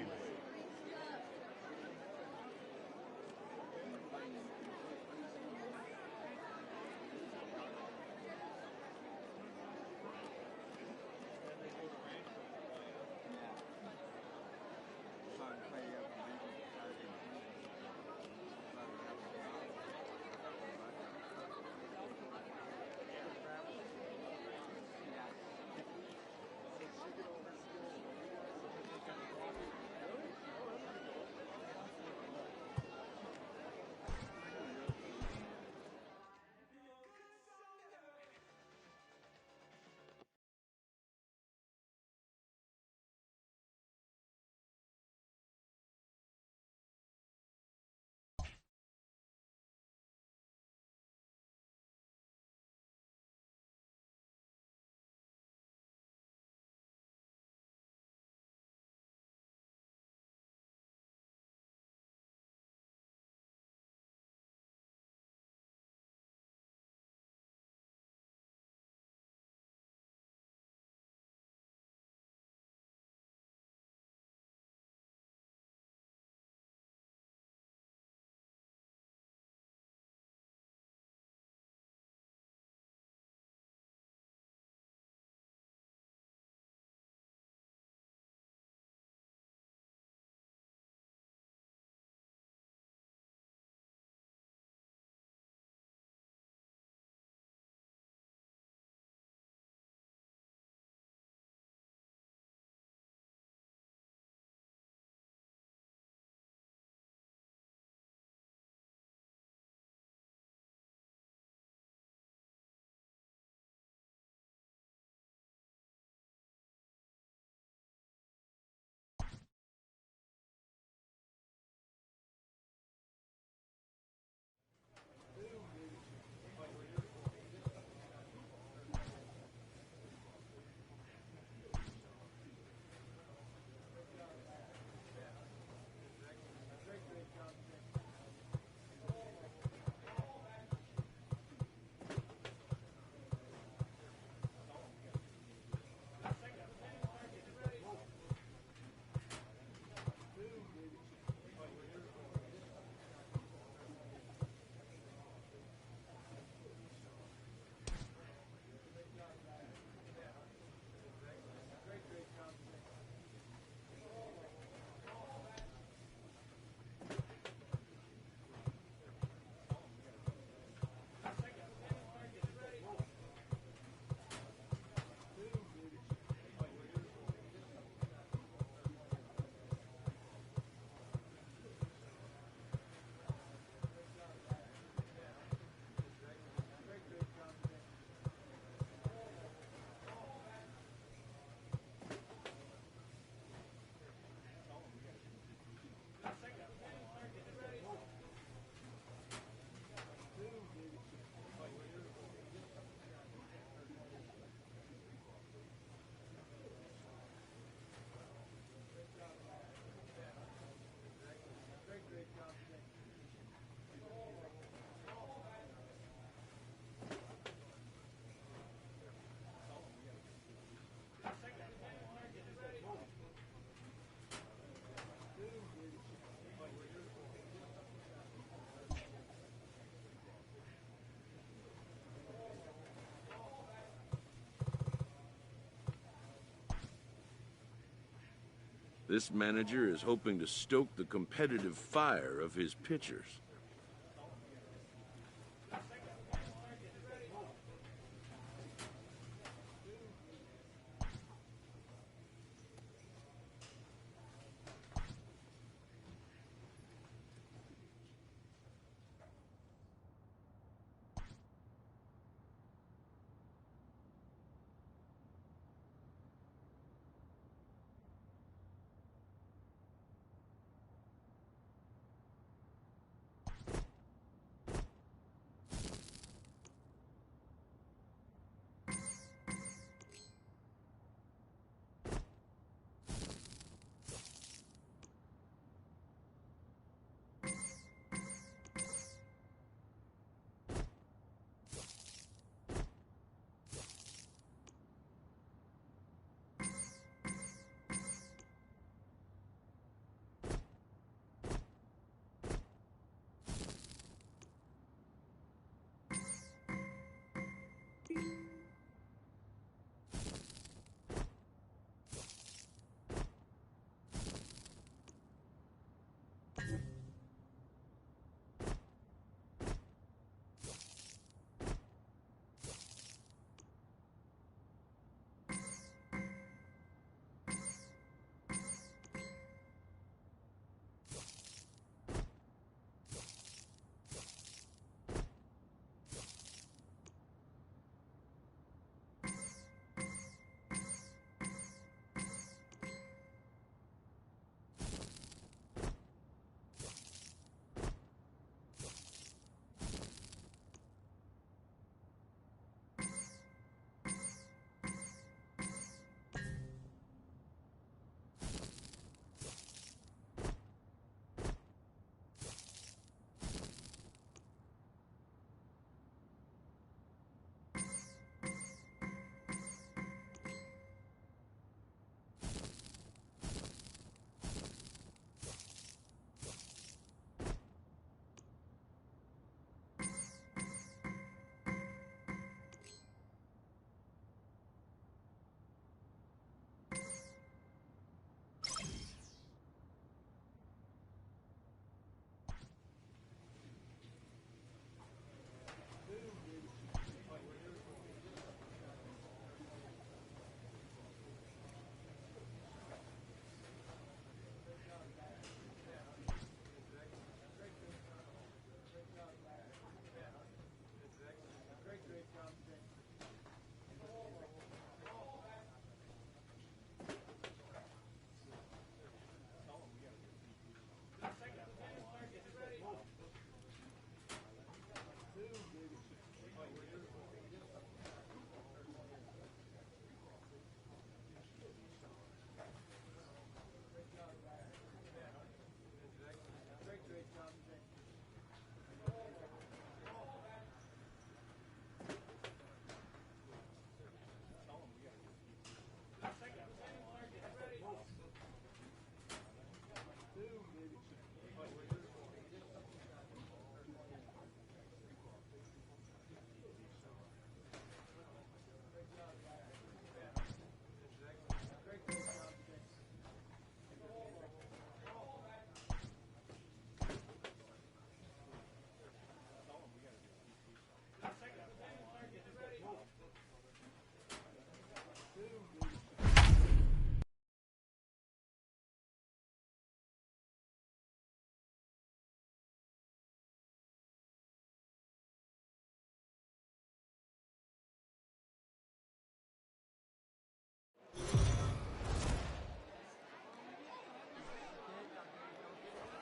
This manager is hoping to stoke the competitive fire of his pitchers.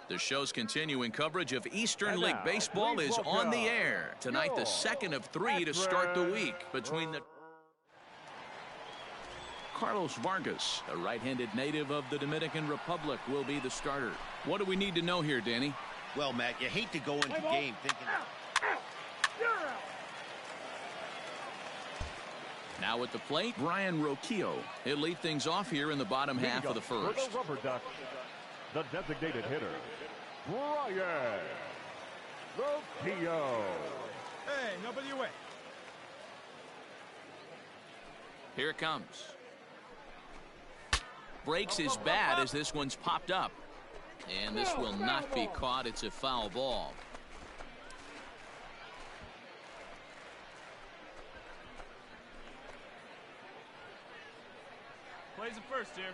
The show's continuing coverage of Eastern And League now, Baseball please is on the welcome air. Tonight, the second of three to start the week between the Carlos Vargas, a right-handed native of the Dominican Republic, will be the starter. What do we need to know here, Danny? Well, Matt, you hate to go into game thinking... Now at the plate, Brian Roquillo. He'll lead things off here in the bottom half of the first. For the Rubber Ducks, the designated hitter, Brian Roquillo. Hey, nobody away. Here it comes. Breaks his bat as this one's popped up. And this will not be caught. It's a foul ball. Plays it first here.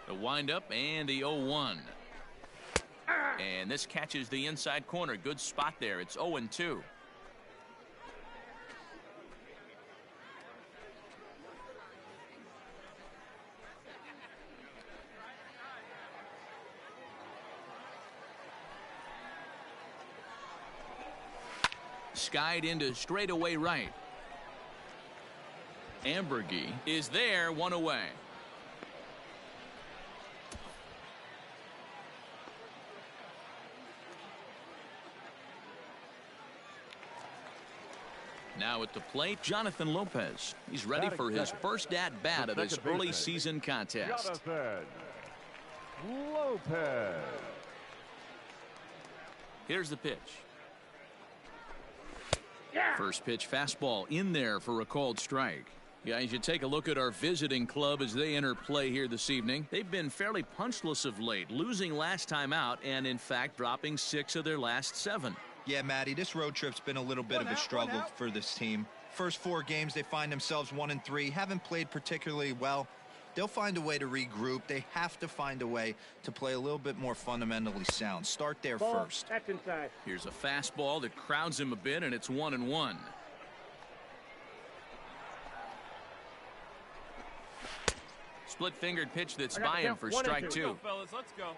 The windup and the 0-1. And this catches the inside corner. Good spot there. It's 0-2. Skied into straightaway right. Ambergy is there, one away. Now at the plate, Jonathan Lopez. He's ready for his first at-bat of this early season contest. Jonathan Lopez. Here's the pitch. First pitch fastball in there for a called strike. Guys, you take a look at our visiting club as they enter play here this evening. They've been fairly punchless of late, losing last time out and, in fact, dropping 6 of their last 7. Yeah, Matty, this road trip's been a little bit of a struggle for this team. First 4 games, they find themselves 1-3, haven't played particularly well. They'll find a way to regroup. They have to find a way to play a little bit more fundamentally sound. Start there first. That's inside. Here's a fastball that crowds him a bit, and it's 1-1. Split-fingered pitch that's by him for strike 2. Let's go, fellas. Let's go.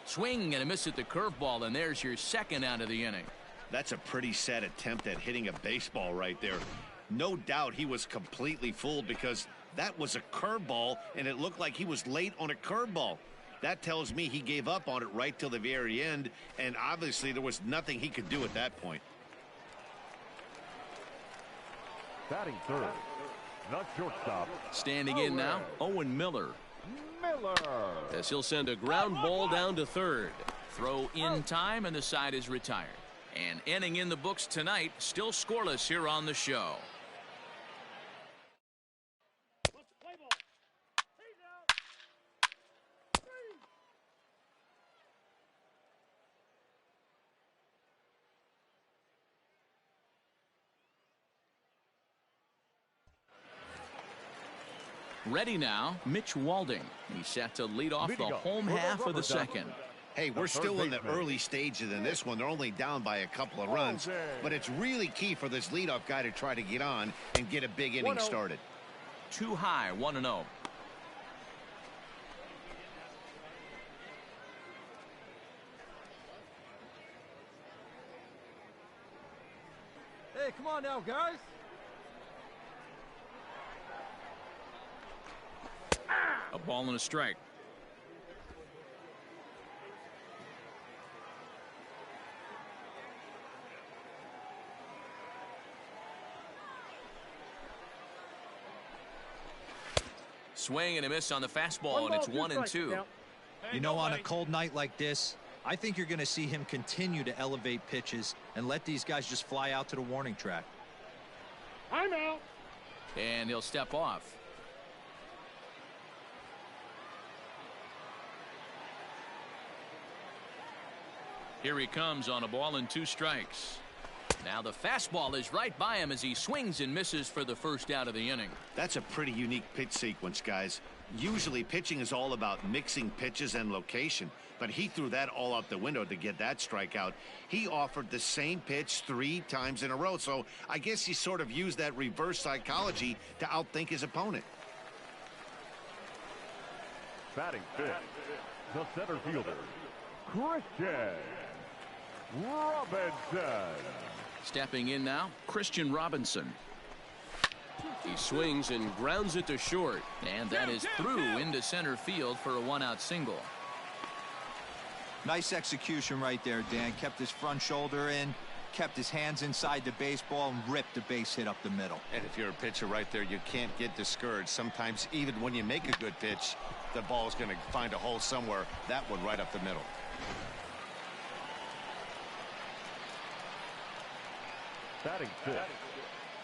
Swing and a miss at the curveball, and there's your second out of the inning. That's a pretty sad attempt at hitting a baseball right there. No doubt he was completely fooled because that was a curveball, and it looked like he was late on a curveball. That tells me he gave up on it right till the very end, and obviously there was nothing he could do at that point. Batting third, the shortstop. Standing in now, Owen Miller. As he'll send a ground ball down to third. Throw in time, and the side is retired. And inning in the books tonight, still scoreless here on the show. Ready now, Mitch Walding. He's set to lead off the home half of the second. Hey, we're still in the early stages in this one. They're only down by a couple of runs, but it's really key for this leadoff guy to try to get on and get a big inning started. Too high, 1-0. Hey, come on now, guys. A ball and a strike. Swing and a miss on the fastball, and it's 1-2. You know, on a cold night like this, I think you're going to see him continue to elevate pitches and let these guys just fly out to the warning track. I'm out. And he'll step off. Here he comes on a ball and 2 strikes. Now the fastball is right by him as he swings and misses for the first out of the inning. That's a pretty unique pitch sequence, guys. Usually pitching is all about mixing pitches and location, but he threw that all out the window to get that strikeout. He offered the same pitch 3 times in a row, so I guess he sort of used that reverse psychology to outthink his opponent. Batting fifth, the center fielder, Christian Robinson. Stepping in now, Christian Robinson. He swings and grounds it to short, and that is through into center field for a 1-out single. Nice execution right there, Dan. Kept his front shoulder in, kept his hands inside the baseball and ripped the base hit up the middle. And if you're a pitcher right there, you can't get discouraged. Sometimes even when you make a good pitch, the ball's going to find a hole somewhere. That one right up the middle. Batting fifth,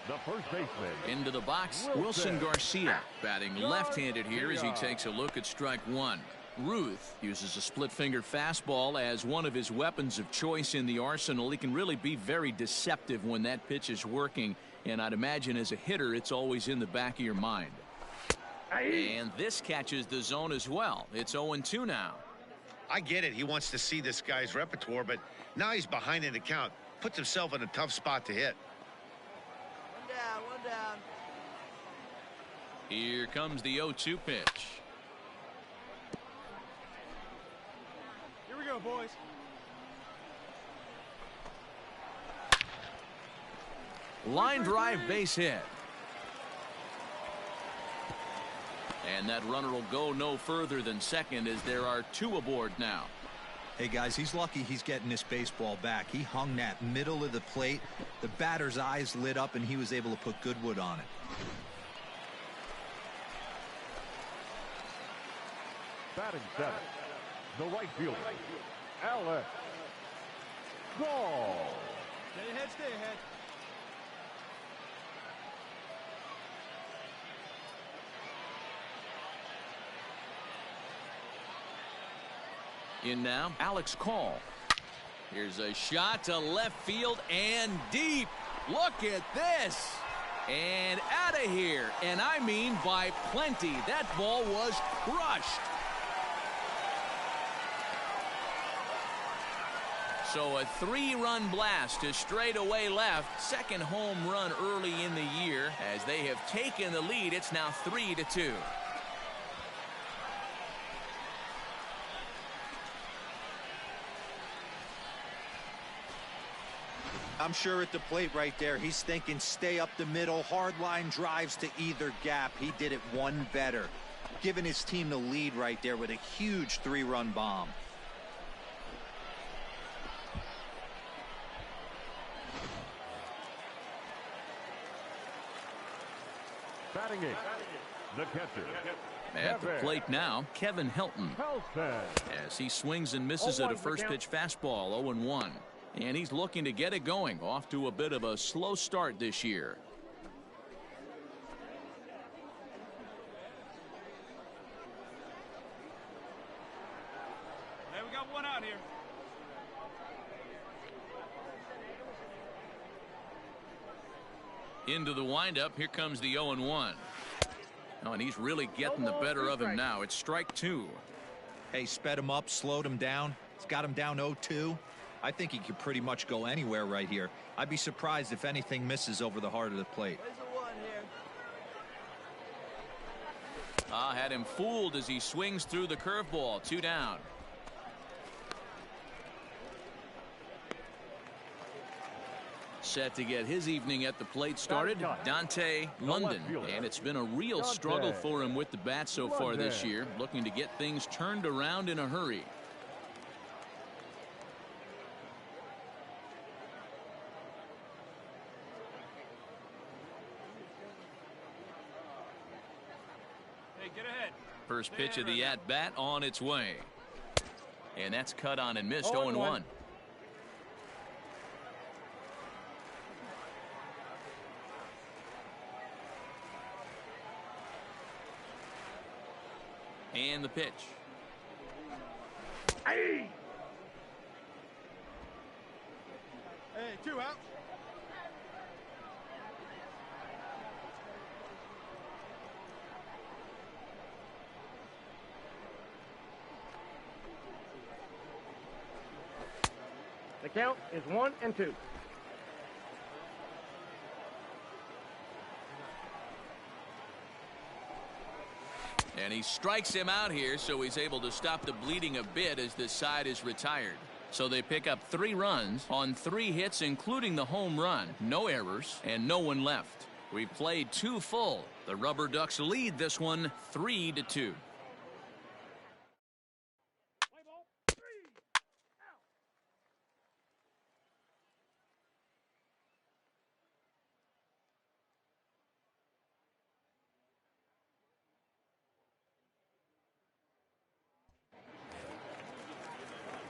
the first baseman. Into the box, Wilson Garcia, batting left-handed here as he takes a look at strike one. Ruth uses a split-fingered fastball as one of his weapons of choice in the arsenal. He can really be very deceptive when that pitch is working, and I'd imagine as a hitter it's always in the back of your mind. And this catches the zone as well. It's 0-2 now. I get it. He wants to see this guy's repertoire, but now he's behind in the count. Puts himself in a tough spot to hit. One down, one down. Here comes the 0-2 pitch. Here we go, boys. Line drive, base hit. And that runner will go no further than second as there are two aboard now. Hey guys, he's lucky he's getting this baseball back. He hung that middle of the plate. The batter's eyes lit up and he was able to put good wood on it. Batting seventh, the right fielder, Alex Gall. Stay ahead, stay ahead. In now, Alex Call. Here's a shot to left field and deep. Look at this. And out of here. And I mean by plenty. That ball was crushed. So a three-run blast to straightaway left. Second home run early in the year. As they have taken the lead, it's now 3-2. I'm sure at the plate right there, he's thinking stay up the middle, hard line drives to either gap. He did it one better, giving his team the lead right there with a huge three-run bomb. Batting eighth, the catcher. At the plate now, Kevin Helton. As he swings and misses at a first pitch fastball, 0-1. And he's looking to get it going, off to a bit of a slow start this year. Hey, we got one out here. Into the windup, here comes the 0-1. Oh, and he's really getting the better of him now. It's strike two. Hey, sped him up, slowed him down. It's got him down 0-2. I think he could pretty much go anywhere right here. I'd be surprised if anything misses over the heart of the plate. There's a one here. Had him fooled as he swings through the curveball. 2 down. Set to get his evening at the plate started, Dante London. And it's been a real struggle for him with the bat so far this year, looking to get things turned around in a hurry. Hey, get ahead. First pitch of the at-bat on its way. And that's cut on and missed. 0-1. And the pitch. Hey, 2 out. the count is 1-2. And he strikes him out here, so he's able to stop the bleeding a bit as this side is retired. So they pick up 3 runs on 3 hits, including the home run. No errors and no one left. We played 2 full. The Rubber Ducks lead this one 3-2.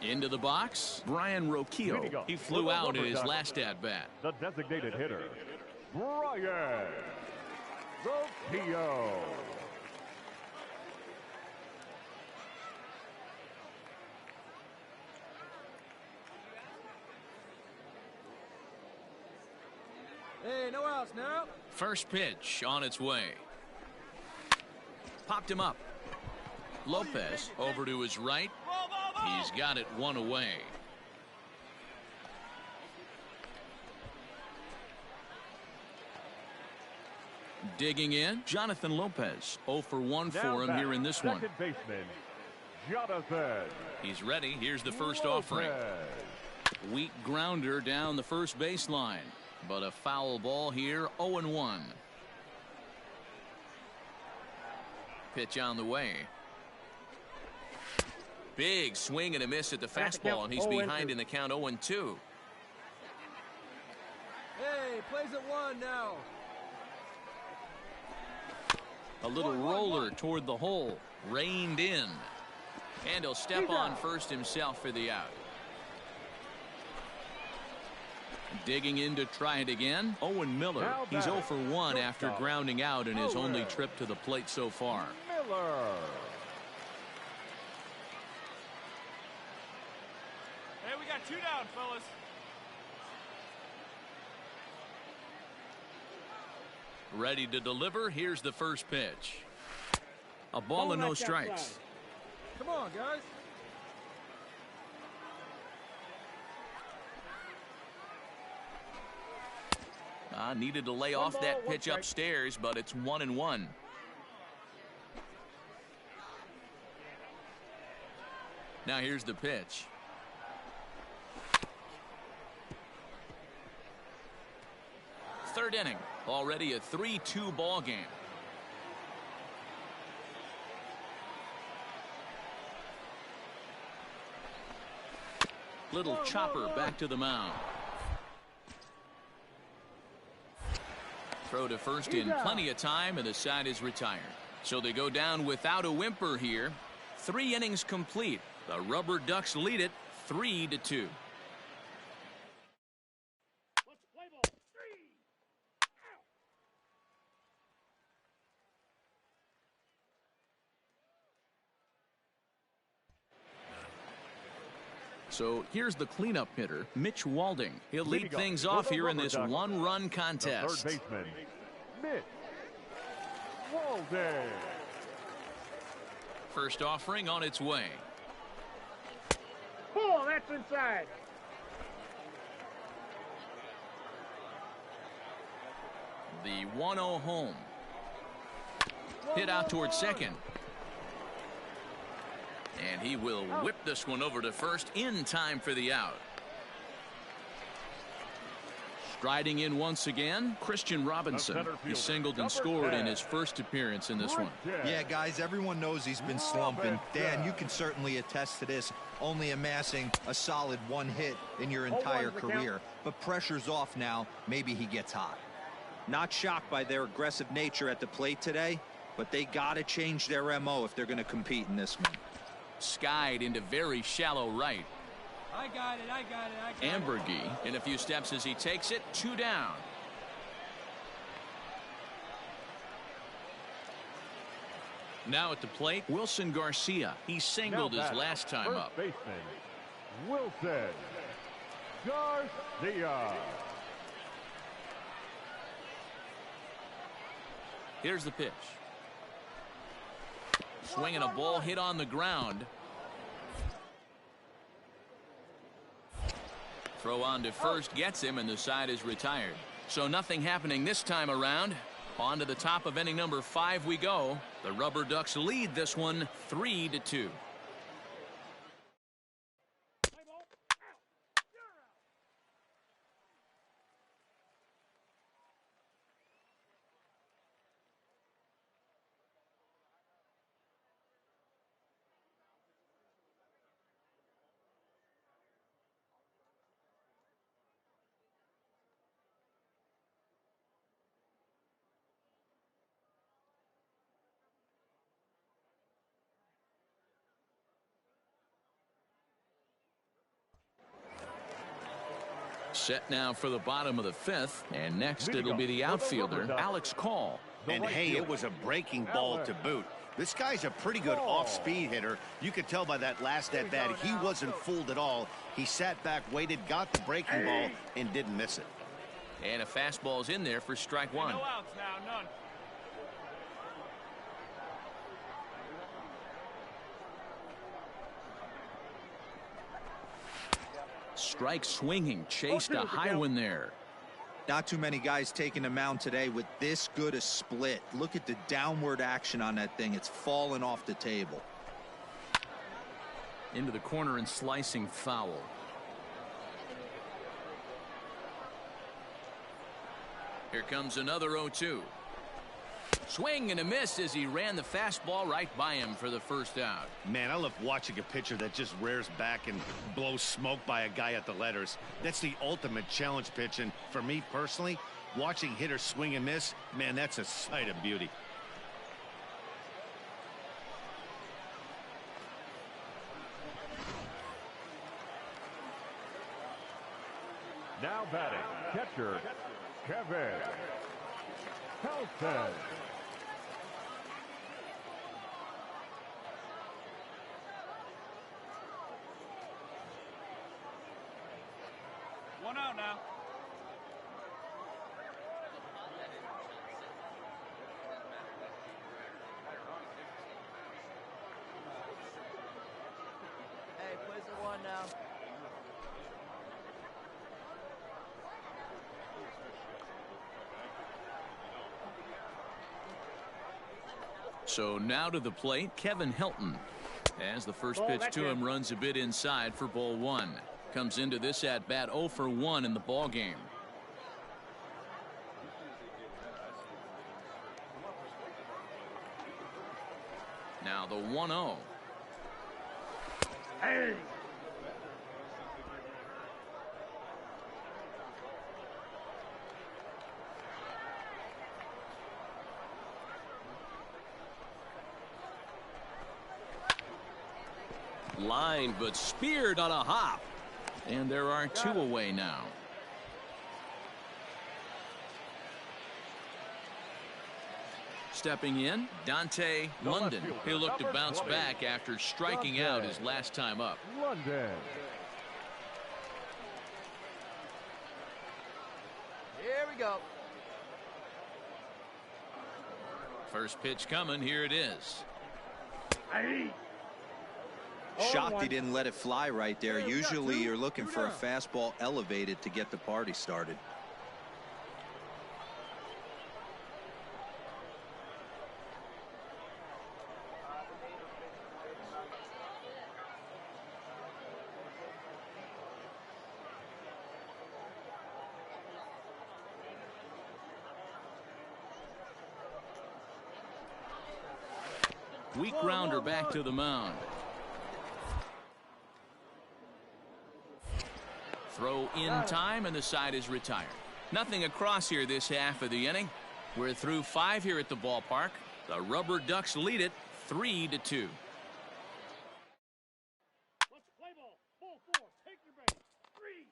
Into the box, Brian Roquillo. He flew out in his last at-bat. The designated hitter, Brian Roquillo. Hey, no outs now. First pitch on its way. Popped him up. Lopez over to his right. He's got it one away. Digging in, Jonathan Lopez. 0 for 1 for him here in this one. Second baseman, Jonathan. He's ready. Here's the first offering. Weak grounder down the first baseline. But a foul ball here, 0-1. Pitch on the way. Big swing and a miss at the fastball, and he's behind in the count 0-2. Hey, plays at 1 now. A little roller toward the hole. Reined in. And he'll step on first himself for the out. Digging in to try it again. Owen Miller. He's 0 for 1 after grounding out in his only trip to the plate so far. Miller. Hey, we got 2 down, fellas. Ready to deliver. Here's the first pitch. A ball and no strikes. Come on, guys. Needed to lay off that pitch upstairs, but it's 1-1. Now here's the pitch. Third inning. Already a 3-2 ball game. Little chopper back to the mound. Throw to first in plenty of time, and the side is retired. So they go down without a whimper here. 3 innings complete. The Rubber Ducks lead it 3-2. Let's play ball. 3. Out. So here's the cleanup hitter, Mitch Walding. He'll lead things off here in this one-run contest. The third baseman, Mitch Walding. First offering on its way. Ball, that's inside. The 1-0 home. Hit out towards second. And he will whip this one over to first in time for the out. Striding in once again, Christian Robinson. He singled and scored in his first appearance in this one. Yeah, guys, everyone knows he's been slumping. Dan, you can certainly attest to this, only amassing a solid 1 hit in your entire career. But pressure's off now. Maybe he gets hot. Not shocked by their aggressive nature at the plate today, but they got to change their MO if they're going to compete in this one. Skied into very shallow right. I got it. Ambergy in a few steps as he takes it. 2 down. Now at the plate, Wilson Garcia. He singled his last time up. First baseman, Wilson Garcia. Here's the pitch. Swinging a ball hit on the ground. Throw on to first gets him, and the side is retired. So nothing happening this time around. On to the top of inning number 5 we go. The Rubber Ducks lead this one 3-2. Set now for the bottom of the fifth, and next it'll be the outfielder, Alex Call. And hey, it was a breaking ball to boot. This guy's a pretty good off-speed hitter. You could tell by that last at-bat he wasn't fooled at all. He sat back, waited, got the breaking ball, and didn't miss it. And a fastball's in there for strike one. No outs now, none. Strike swinging, chased a high one there. Not too many guys taking the mound today with this good a split. Look at the downward action on that thing. It's falling off the table. Into the corner and slicing foul. Here comes another 0-2. Swing and a miss as he ran the fastball right by him for the first out. Man, I love watching a pitcher that just rears back and blows smoke by a guy at the letters. That's the ultimate challenge pitch, and for me personally, watching hitters swing and miss, man, that's a sight of beauty. Now batting, catcher, Kevin Helton. One out now. Hey, place the one now. So now to the plate, Kevin Helton. As the first pitch to him runs a bit inside for ball one. Comes into this at bat 0 for 1 in the ball game. Now the 1-0. Hey! Lined but speared on a hop. And there are two away now. Stepping in, Dante London. He'll look to bounce back after striking out his last time up. London. Here we go. First pitch coming. Here it is. Hey! Shocked he didn't let it fly right there. Usually you're looking for a fastball elevated to get the party started. Weak grounder back to the mound. Throw in time, and the side is retired. Nothing across here this half of the inning. We're through 5 here at the ballpark. The Rubber Ducks lead it 3-2. Let's play ball. Ball 4. Take your base. 3.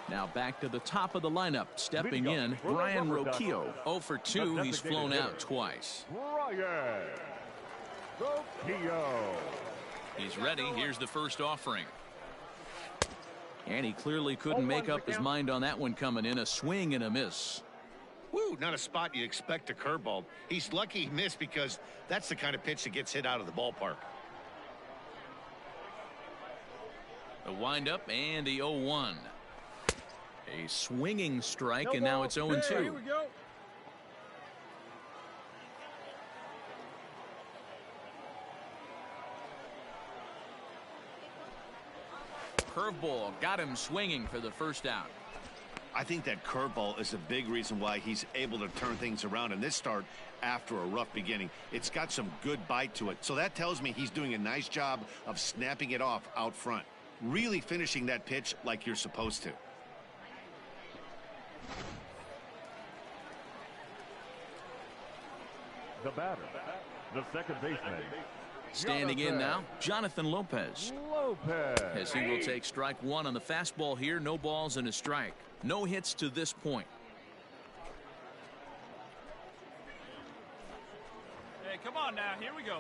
Now back to the top of the lineup. Stepping in, Brian Rocchio. 0 for 2. He's flown out twice. Brian Rocchio. He's ready. Here's the first offering. And he clearly couldn't make up his mind on that one coming in. A swing and a miss. Woo, not a spot you'd expect a curveball. He's lucky he missed because that's the kind of pitch that gets hit out of the ballpark. The windup and the 0-1. A swinging strike, and now it's 0-2. Here we go. Curveball got him swinging for the first out. I think that curveball is a big reason why he's able to turn things around in this start after a rough beginning. It's got some good bite to it. So that tells me he's doing a nice job of snapping it off out front. Really finishing that pitch like you're supposed to. The batter, the second baseman. Standing in now, Jonathan Lopez. Lopez. As he will take strike one on the fastball here. No balls and a strike. No hits to this point. Hey, come on now. Here we go.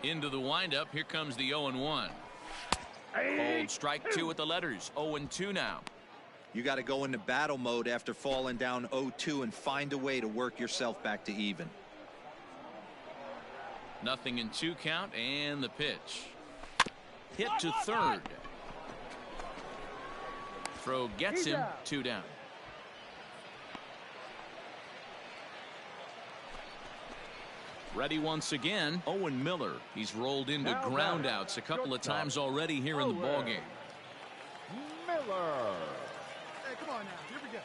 Into the windup. Here comes the 0-1. Hold strike two with the letters. 0-2 now. You got to go into battle mode after falling down 0-2 and find a way to work yourself back to even. Nothing in 2 count, and the pitch. Hit to third. Throw gets him. 2 down. Ready once again, Owen Miller. He's rolled into groundouts a couple of times already here in the ballgame. Miller. Hey, come on now. Here we go.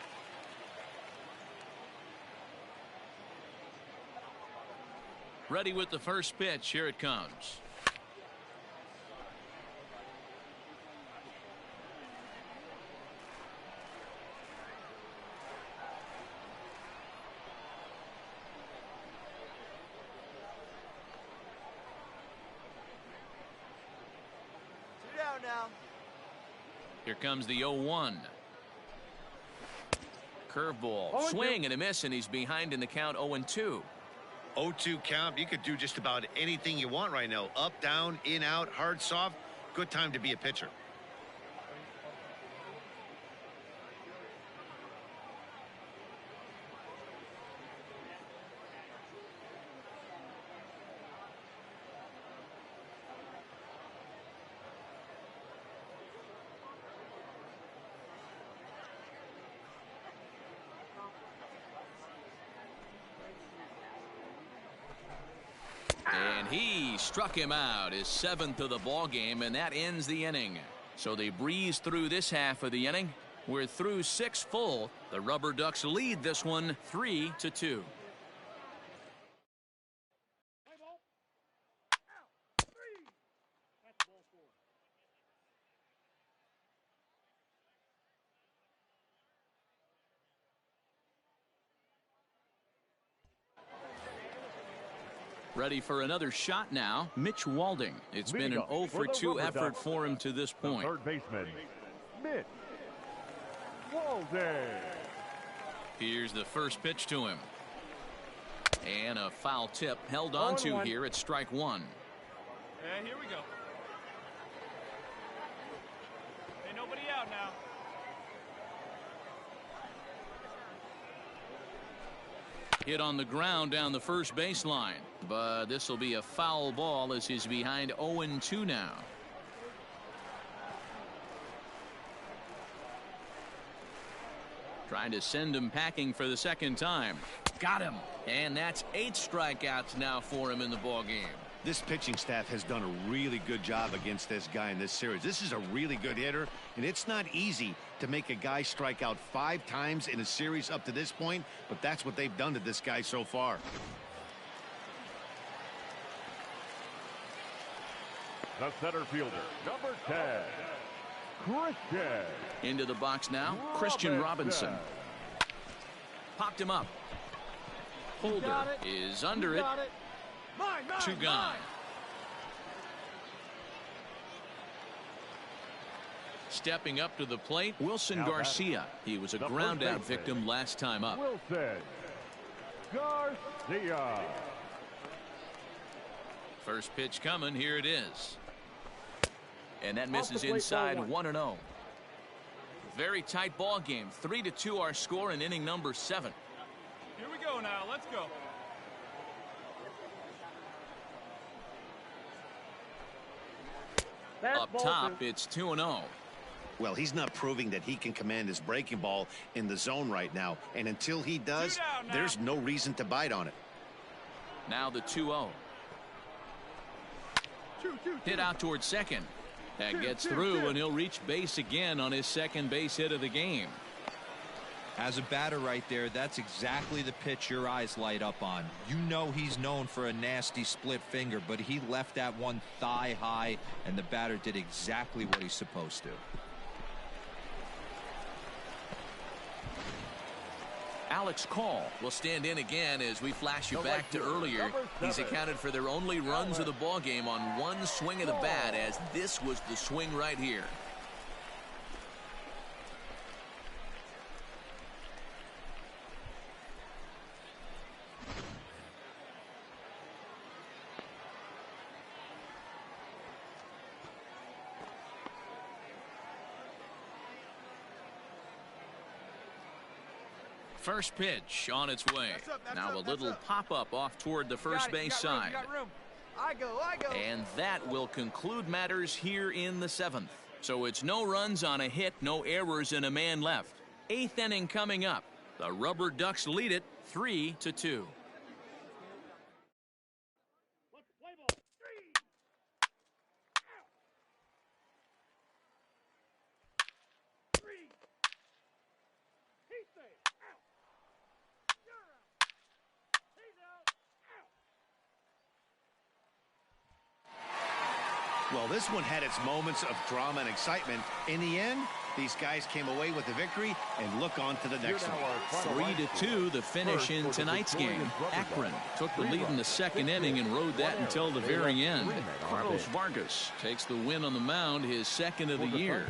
Ready with the first pitch. Here it comes. Two down now. Here comes the 0-1. Curveball. Swing and a miss, and he's behind in the count. 0-2. 0-2 count. You could do just about anything you want right now. Up, down, in, out, hard, soft. Good time to be a pitcher. And he struck him out, his 7th of the ball game, and that ends the inning. So they breeze through this half of the inning. We're through 6 full. The Rubber Ducks lead this one 3-2. Play ball. Out. 3. That's ball 4. Ready for another shot now, Mitch Walding. It's been an 0-for-2 effort for him to this point. Third baseman, Mitch Walding. Here's the first pitch to him. And a foul tip held on to here at strike one. Yeah, here we go. Hey, nobody out now. Hit on the ground down the first baseline. But this will be a foul ball as he's behind 0-2 now. Trying to send him packing for the second time. Got him. And that's 8 strikeouts now for him in the ballgame. This pitching staff has done a really good job against this guy in this series. This is a really good hitter, and it's not easy to make a guy strike out 5 times in a series up to this point, but that's what they've done to this guy so far. The center fielder, number 10, Christian. Into the box now, Christian Robinson. Popped him up. Holder is under it. 2 gone. Stepping up to the plate, Wilson Garcia. He was a ground out victim last time up. Wilson Garcia. First pitch coming. Here it is. And that misses inside. 1-0. Very tight ball game. 3-2 our score in inning number 7. Here we go now. Let's go. Up top, it's 2-0. Well, he's not proving that he can command his breaking ball in the zone right now. And until he does, there's no reason to bite on it. Now the 2-0. Hit out towards second. That gets through, and he'll reach base again on his second base hit of the game. As a batter right there, that's exactly the pitch your eyes light up on. You know he's known for a nasty split finger, but he left that one thigh high, and the batter did exactly what he's supposed to. Alex Call will stand in again as we flash you back to earlier. He's accounted for their only runs of the ball game on one swing of the bat, as this was the swing right here. First pitch on its way. Now a little pop-up off toward the first base side. You got room. I go. And that will conclude matters here in the 7th. So it's no runs on a hit, no errors, and a man left. 8th inning coming up. The Rubber Ducks lead it 3-2. Let's play ball. 3. Out. 3. He stays. Out. You're out. He's out. Out. Well, this one had its moments of drama and excitement. In the end, these guys came away with the victory and look on to the next one. 3-2 the finish in tonight's game. Akron took the lead in the 2nd inning and rode that until the very end. Carlos Vargas takes the win on the mound, his 2nd of the year.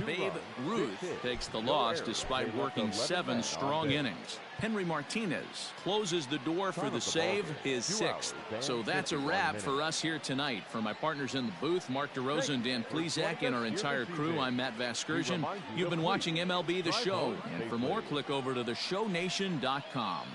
Babe Ruth takes the loss despite working 7 strong innings. Henry Martinez closes the door for the save, his 6th. So that's a wrap for us here tonight. For my partners in the booth, Mark DeRosa and Dan Plezak, and our entire crew, I'm Matt Vasgersian. You've been watching MLB The Show. And for more, click over to theshownation.com.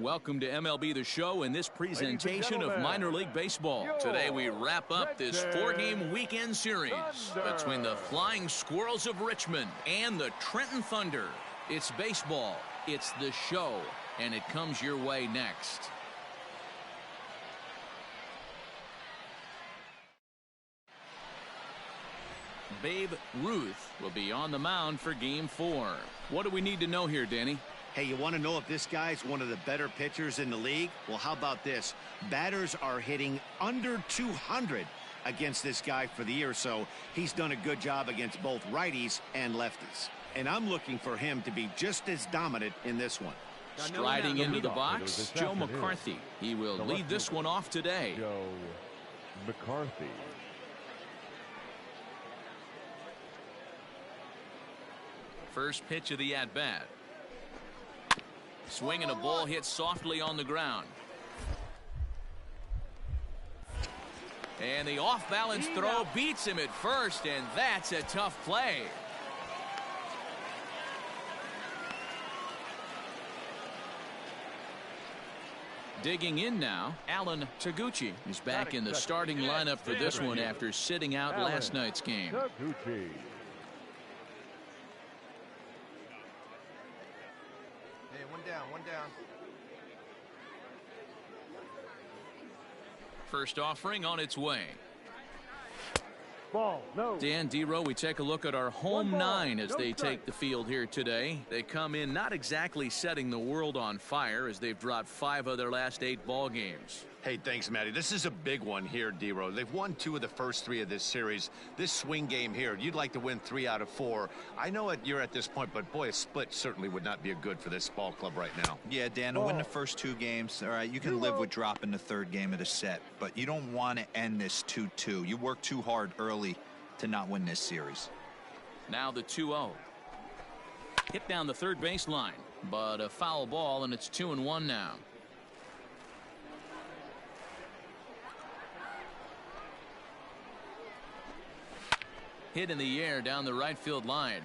Welcome to MLB The Show and this presentation of minor league baseball. Today we wrap up this 4-game weekend series between the Flying Squirrels of Richmond and the Trenton Thunder. It's baseball, it's the show, and it comes your way next. Babe Ruth will be on the mound for Game 4. What do we need to know here, Danny? Hey, you want to know if this guy's one of the better pitchers in the league? Well, how about this? Batters are hitting under 200 against this guy for the year, so he's done a good job against both righties and lefties. And I'm looking for him to be just as dominant in this one. Striding into the box, Joe McCarthy. He will lead this one off today. Joe McCarthy. First pitch of the at-bat. Swinging a ball hit softly on the ground. And the off-balance throw beats him at first, and that's a tough play. Digging in now, Alan Taguchi is back in the starting lineup for this one after sitting out last night's game. Taguchi. Hey, one down, one down. First offering on its way. Ball, no. Dan Dero, we take a look at our home 9 as they take the field here today. They come in not exactly setting the world on fire as they've dropped 5 of their last 8 ball games. Hey, thanks, Matty. This is a big one here, D-Rose. They've won 2 of the first 3 of this series. This swing game here, you'd like to win 3 out of 4. I know you're at this point, but boy, a split certainly would not be good for this ball club right now. Yeah, Dan, to win the first 2 games, all right, you can live with dropping the 3rd game of the set, but you don't want to end this 2-2. You work too hard early to not win this series. Now the 2-0. Hit down the third baseline, but a foul ball, and it's 2-1 now. Hit in the air down the right field line.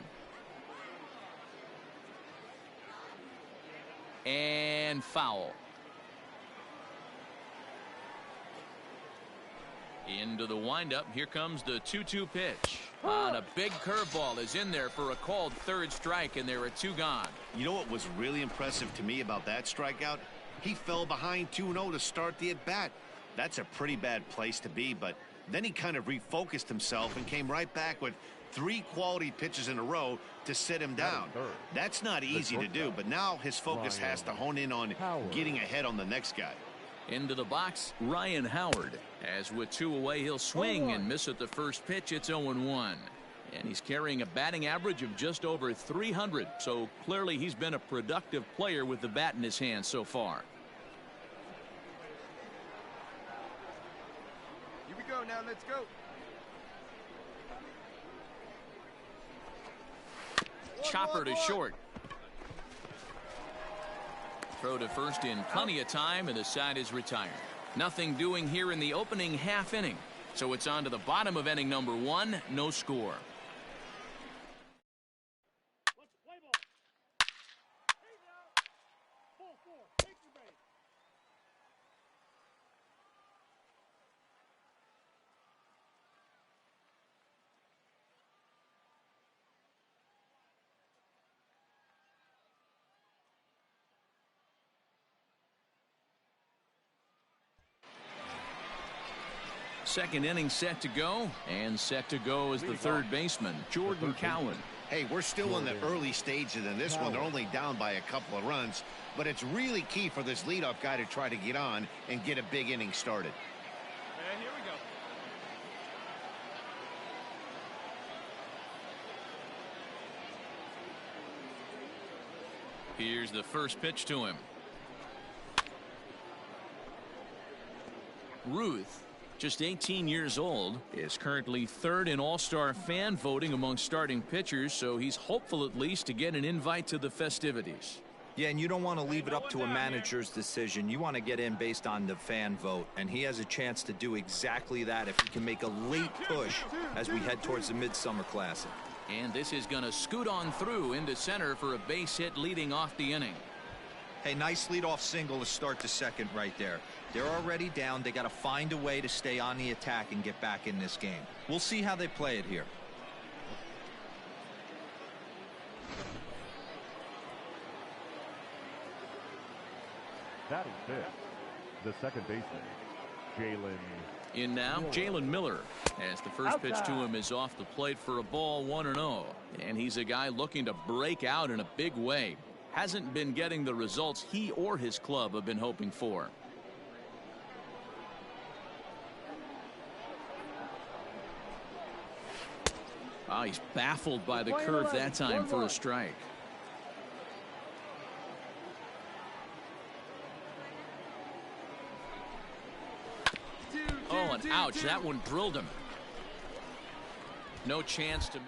And foul. Into the windup. Here comes the 2-2 pitch. On a big curveball is in there for a called 3rd strike, and there are 2 gone. You know what was really impressive to me about that strikeout? He fell behind 2-0 to start the at-bat. That's a pretty bad place to be, but then he kind of refocused himself and came right back with 3 quality pitches in a row to sit him down. That's not easy to do, but now his focus has to hone in on getting ahead on the next guy. Into the box, Ryan Howard. As with 2 away, he'll swing and miss at the first pitch. It's 0-1. And he's carrying a batting average of just over 300. So clearly he's been a productive player with the bat in his hand so far. Here we go now, let's go. Chopper to short. Throw to first in plenty of time, and the side is retired. Nothing doing here in the opening half inning. So it's on to the bottom of inning number 1. No score. Let's play ball. Take it out. Ball 4. Take your base. Second inning set to go, and set to go is the 3rd baseman, Jordan Cowan. Hey, we're still in the early stages in this one. They're only down by a couple of runs, but it's really key for this leadoff guy to try to get on and get a big inning started. And here we go. Here's the first pitch to him. Ruth, just 18 years old, is currently 3rd in All-Star fan voting among starting pitchers, so he's hopeful at least to get an invite to the festivities. Yeah, and you don't want to leave it up to a manager's decision. You want to get in based on the fan vote, and he has a chance to do exactly that if he can make a late push as we head towards the Midsummer Classic. And this is going to scoot on through into center for a base hit leading off the inning. Hey, nice leadoff single to start the second right there. They're already down. They got to find a way to stay on the attack and get back in this game. We'll see how they play it here. Batting fifth, the second baseman, Jalen. In now, Jalen Miller, as the first pitch to him is off the plate for a ball, 1-0. And he's a guy looking to break out in a big way. Hasn't been getting the results he or his club have been hoping for. Oh, he's baffled by the curve that time for a strike. Oh, and ouch, that one drilled him. No chance to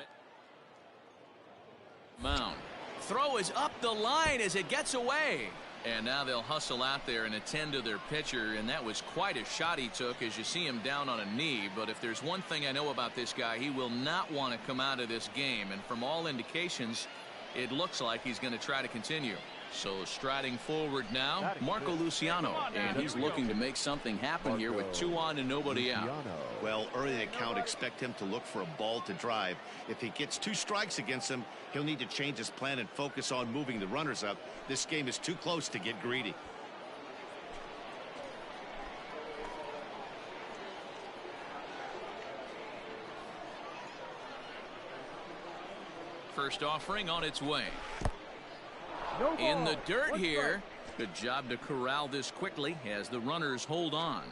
mound. Throw is up the line as it gets away. And now they'll hustle out there and attend to their pitcher, and that was quite a shot he took as you see him down on a knee. But if there's one thing I know about this guy, he will not want to come out of this game, and from all indications it looks like he's going to try to continue. So striding forward now, Marco Luciano, and he's looking to make something happen here with 2 on and nobody out. Well, early in the count, expect him to look for a ball to drive. If he gets 2 strikes against him, he'll need to change his plan and focus on moving the runners up. This game is too close to get greedy. First offering on its way. In the dirt here. Good job to corral this quickly as the runners hold on.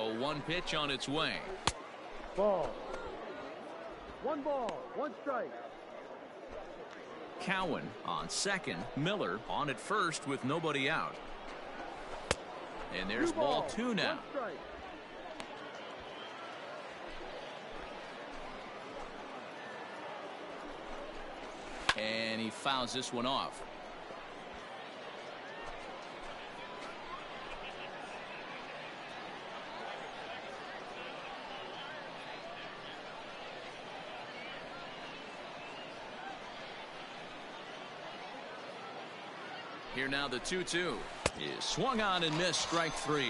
A 1 pitch on its way. Ball. 1 ball, 1 strike. Cowan on second. Miller on at first with nobody out. And there's ball 2 now. 1 strike. And he fouls this one off. Here now the 2-2 is swung on and missed, strike 3.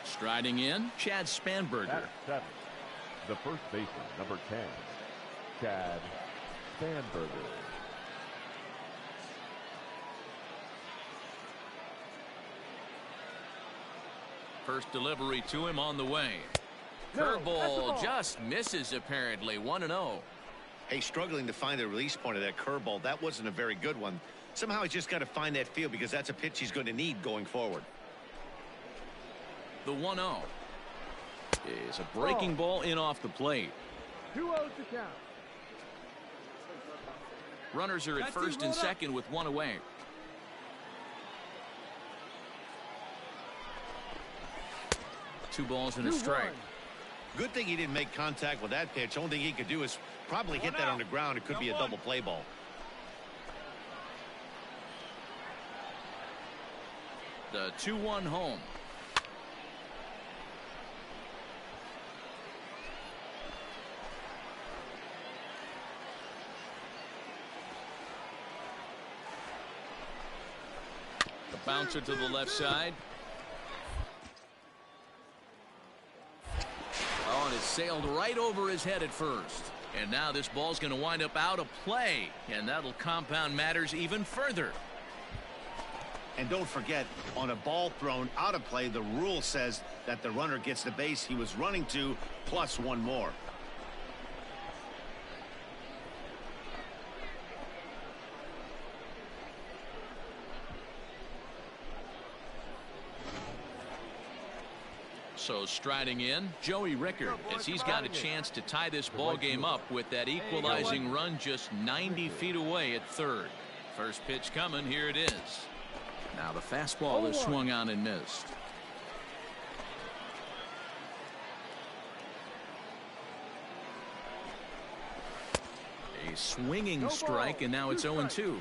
Striding in, Chad Spanberger. At 7, the first baseman, number 10, Chad Spanberger. First delivery to him on the way. Curveball just misses apparently. 1-0. Hey, struggling to find the release point of that curveball. That wasn't a very good one. Somehow he's just got to find that feel because that's a pitch he's going to need going forward. The 1-0 is a breaking ball in off the plate. 2-0 to count. Runners are at first and second with 1 away. Two balls and a strike. Good thing he didn't make contact with that pitch. Only thing he could do is probably hit that on the ground. It could be a double play ball. The 2-1 home. The bouncer to the left side. Oh, and it sailed right over his head at first. And now this ball's going to wind up out of play. And that'll compound matters even further. And don't forget, on a ball thrown out of play, the rule says that the runner gets the base he was running to plus 1 more. So striding in, Joey Rickard, as he's got a chance to tie this ball game up with that equalizing run just 90 feet away at third. First pitch coming, here it is. Now the fastball is swung on and missed. A swinging strike, and now it's 0-2.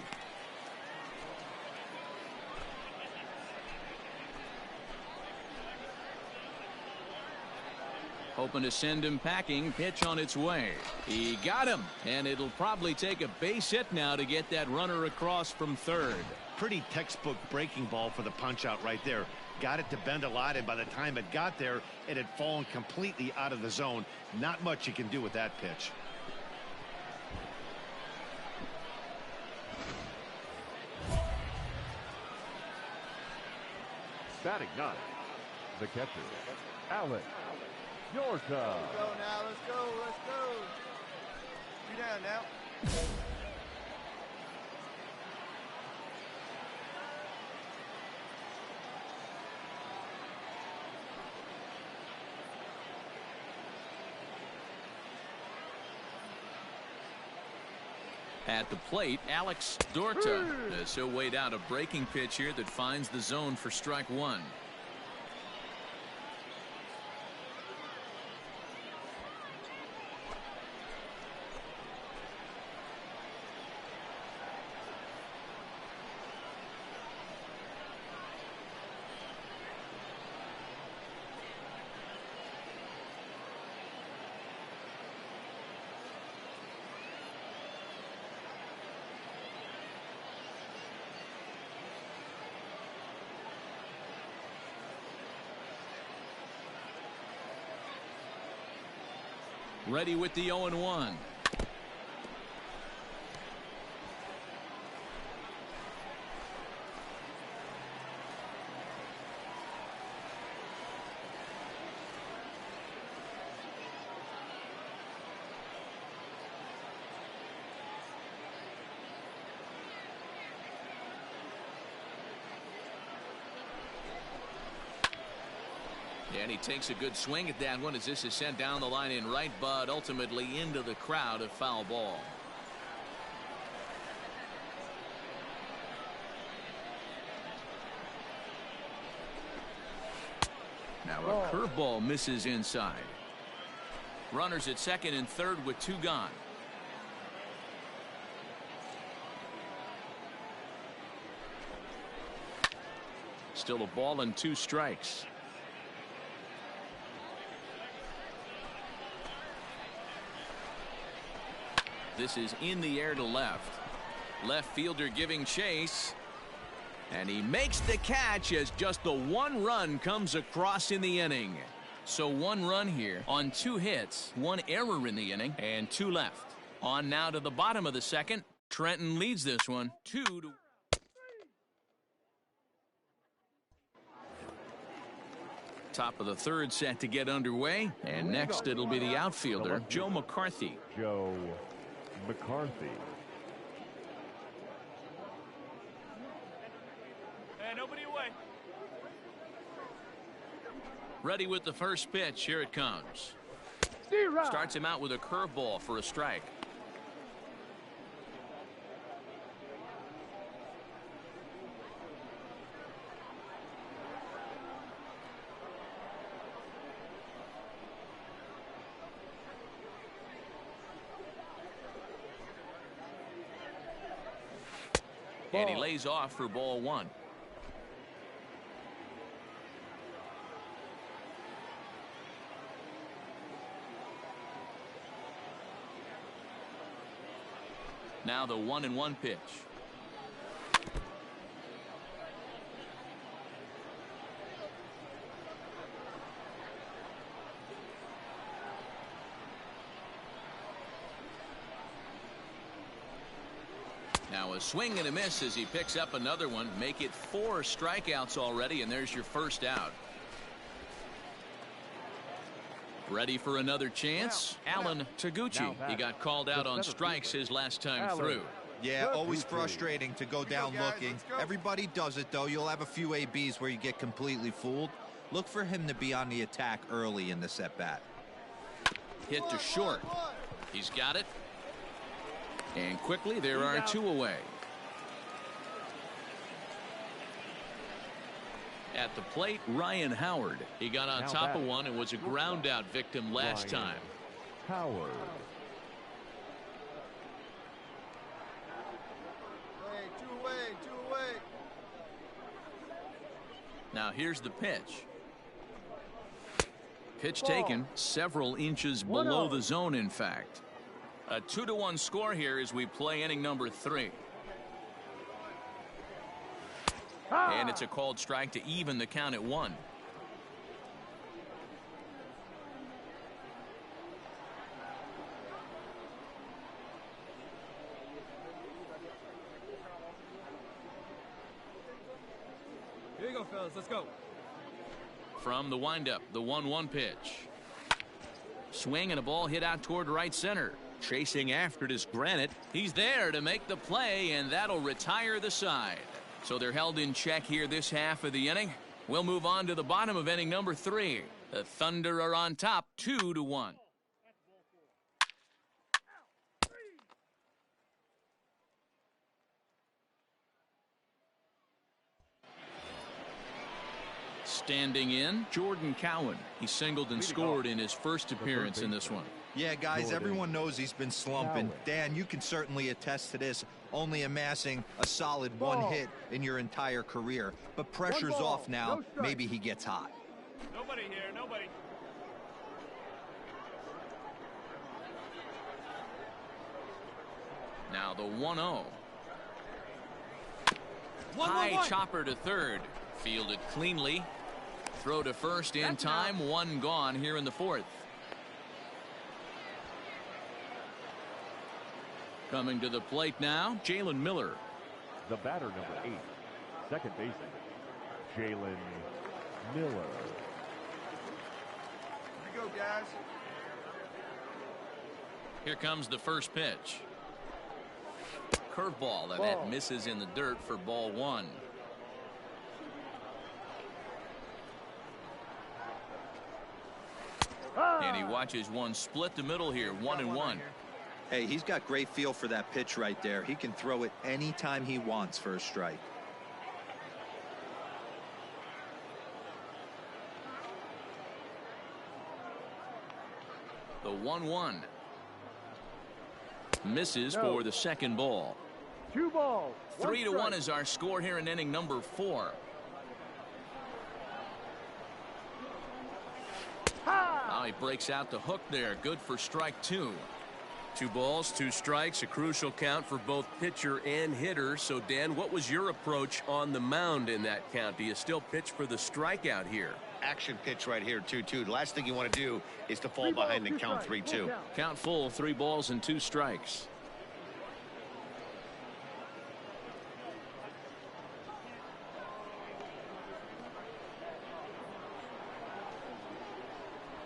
hoping to send him packing. Pitch on its way. He got him, and it'll probably take a base hit now to get that runner across from third. Pretty textbook breaking ball for the punch out right there. Got it to bend a lot, and by the time it got there, it had fallen completely out of the zone. Not much you can do with that pitch. Batting ninth, the catcher, Alex Yorka. Let's go now. Let's go. Let's go. You down now. At the plate, Alex Dorta, as he'll wait out a breaking pitch here that finds the zone for strike one. Ready with the 0-1. And he takes a good swing at that one as this is sent down the line in right, but ultimately into the crowd, a foul ball. Now a curveball misses inside. Runners at second and third with two gone. Still a ball and two strikes. This is in the air to left. Left fielder giving chase. And he makes the catch as just the one run comes across in the inning. So one run here on two hits, one error in the inning, and two left. On now to the bottom of the second. Trenton leads this one 2-1. Top of the third set to get underway. And next it'll be the outfielder, Joe McCarthy. Joe McCarthy. Hey, nobody away. Ready with the first pitch. Here it comes. Starts him out with a curveball for a strike. And he lays off for ball one. Now the 1-1 pitch. Now a swing and a miss as he picks up another one. Make it 4 strikeouts already, and there's your first out. Ready for another chance? Alan Taguchi. He got called out on strikes his last time through. Yeah, always frustrating to go down looking. Everybody does it, though. You'll have a few ABs where you get completely fooled. Look for him to be on the attack early in this at-bat. Hit to short. He's got it. And quickly there are 2 away. At the plate, Ryan Howard. He got on top of one and was a ground out victim last time. Howard. Hey, two away. Now here's the pitch. Pitch taken several inches below the zone, in fact. A 2-1 score here as we play inning number 3. And it's a called strike to even the count at 1. Here you go, fellas. Let's go. From the windup, the 1-1 pitch. Swing and a ball hit out toward right center. Chasing after it is Granite. He's there to make the play, and that'll retire the side. So they're held in check here this half of the inning. We'll move on to the bottom of inning number 3. The Thunder are on top 2-1. Standing in, Jordan Cowan. He singled and scored in his first appearance in this one. Yeah, guys, everyone knows he's been slumping. Dan, you can certainly attest to this, only amassing a solid 1 hit in your entire career. But pressure's off now. Maybe he gets hot. Nobody here. Nobody. Now the 1-0. High chopper to third. Fielded cleanly. Throw to first in time. 1 gone here in the 4th. Coming to the plate now, Jalen Miller. The batter, number 8, second baseman, Jalen Miller. Here we go, guys. Here comes the first pitch. Curveball, and that misses in the dirt for ball 1. And he watches one split the middle here, 1-1. Hey, he's got great feel for that pitch right there. He can throw it anytime he wants for a strike. The 1-1. Misses for the second ball. 2 balls. 3-1 is our score here in inning number 4. Now he breaks out the hook there. Good for strike 2. 2 balls, 2 strikes, a crucial count for both pitcher and hitter. So, Dan, what was your approach on the mound in that count? Do you still pitch for the strikeout here? Action pitch right here, 2-2. The last thing you want to do is to fall behind and count 3-2. Count full, 3 balls and 2 strikes.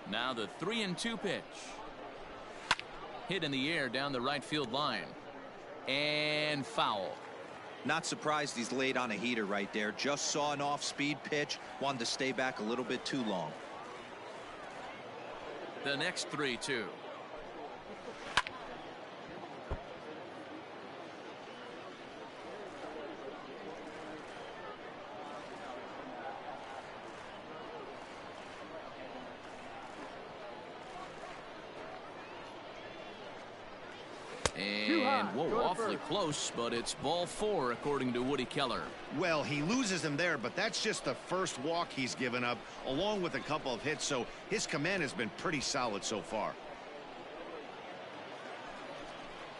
Now the 3-2 pitch. Hit in the air down the right field line. And foul. Not surprised he's laid on a heater right there. Just saw an off-speed pitch. Wanted to stay back a little bit too long. The next 3-2. And whoa, awfully close, but it's ball 4 according to Woody Keller. Well, he loses him there, but that's just the first walk he's given up, along with a couple of hits, so his command has been pretty solid so far.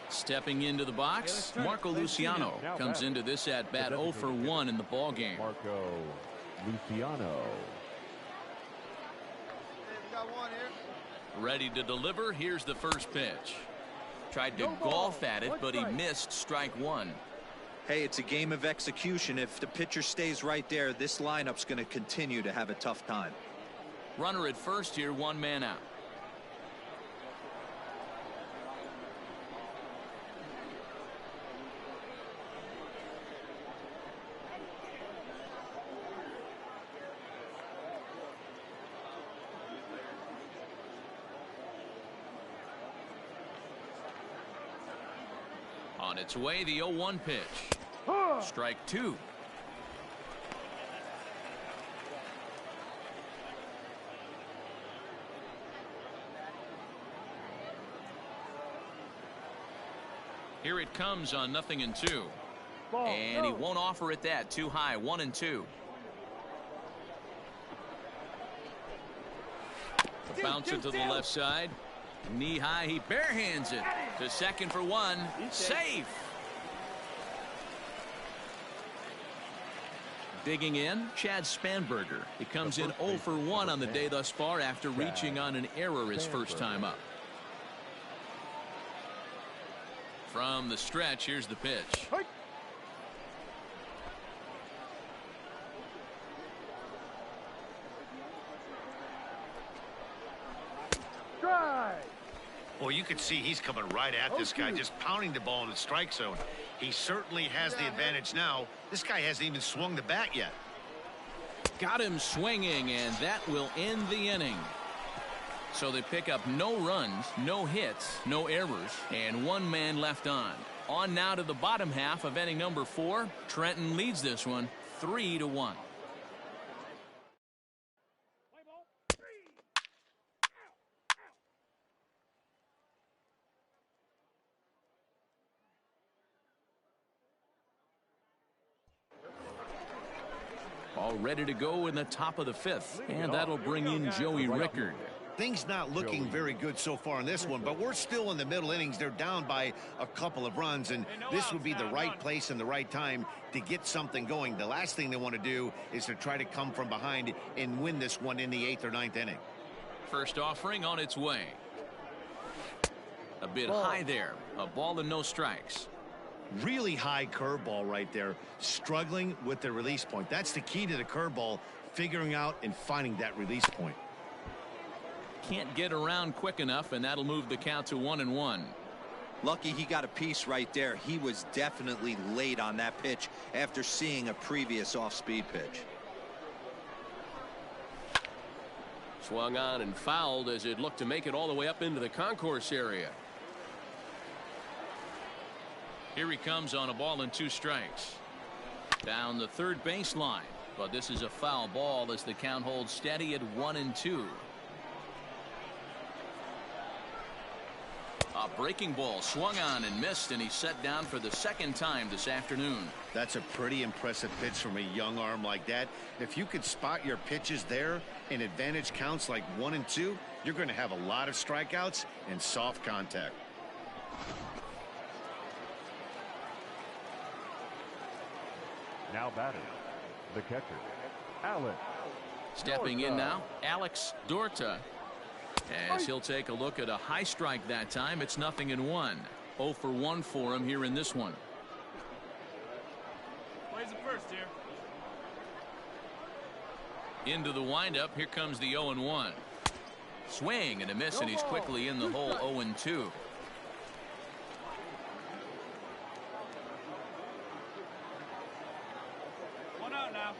Stepping into the box, Marco Luciano comes into this at-bat 0 for 1 in the ballgame. Marco Luciano. Hey, we got 1 here. Ready to deliver. Here's the first pitch. Tried to golf at it, but he missed strike 1. Hey, it's a game of execution. If the pitcher stays right there, this lineup's going to continue to have a tough time. Runner at first here, 1 man out. On its way, the 0-1 pitch. Strike 2. Here it comes on 0-2. And he won't offer it that. Too high. 1-2. Bounce it to the left side. Knee high, he barehands it to second for one. Safe. Digging in, Chad Spanberger. He comes in 0 for 1 on the day thus far after reaching on an error his first time up. From the stretch, here's the pitch. Well, you can see he's coming right at this guy, just pounding the ball in the strike zone. He certainly has the advantage now. This guy hasn't even swung the bat yet. Got him swinging, and that will end the inning. So they pick up no runs, no hits, no errors, and one man left on. On now to the bottom half of inning number 4. Trenton leads this one 3-1. All ready to go in the top of the 5th, and that'll bring in Joey Rickard. Things not looking very good so far in this one, but we're still in the middle innings. They're down by a couple of runs, and this would be the right place and the right time to get something going. The last thing they want to do is to try to come from behind and win this one in the 8th or 9th inning. First offering on its way. A bit high there. A ball and no strikes. Really high curveball right there, struggling with the release point. That's the key to the curveball, figuring out and finding that release point. Can't get around quick enough, and that'll move the count to 1-1. Lucky he got a piece right there. He was definitely late on that pitch after seeing a previous off-speed pitch. Swung on and fouled as it looked to make it all the way up into the concourse area. Here he comes on a ball and 2 strikes. Down the third baseline, but this is a foul ball as the count holds steady at 1-2. A breaking ball swung on and missed, and he's set down for the 2nd time this afternoon. That's a pretty impressive pitch from a young arm like that. If you could spot your pitches there in advantage counts like 1 and 2, you're going to have a lot of strikeouts and soft contact. Now batting, the catcher, Alex. Stepping in now, Alex Dorta. As he'll take a look at a high strike that time. It's 0-1. 0 for 1 for him here in this one. Plays it first here. Into the windup. Here comes the 0-1. Swing and a miss, and he's quickly in the hole. 0-2. One out now.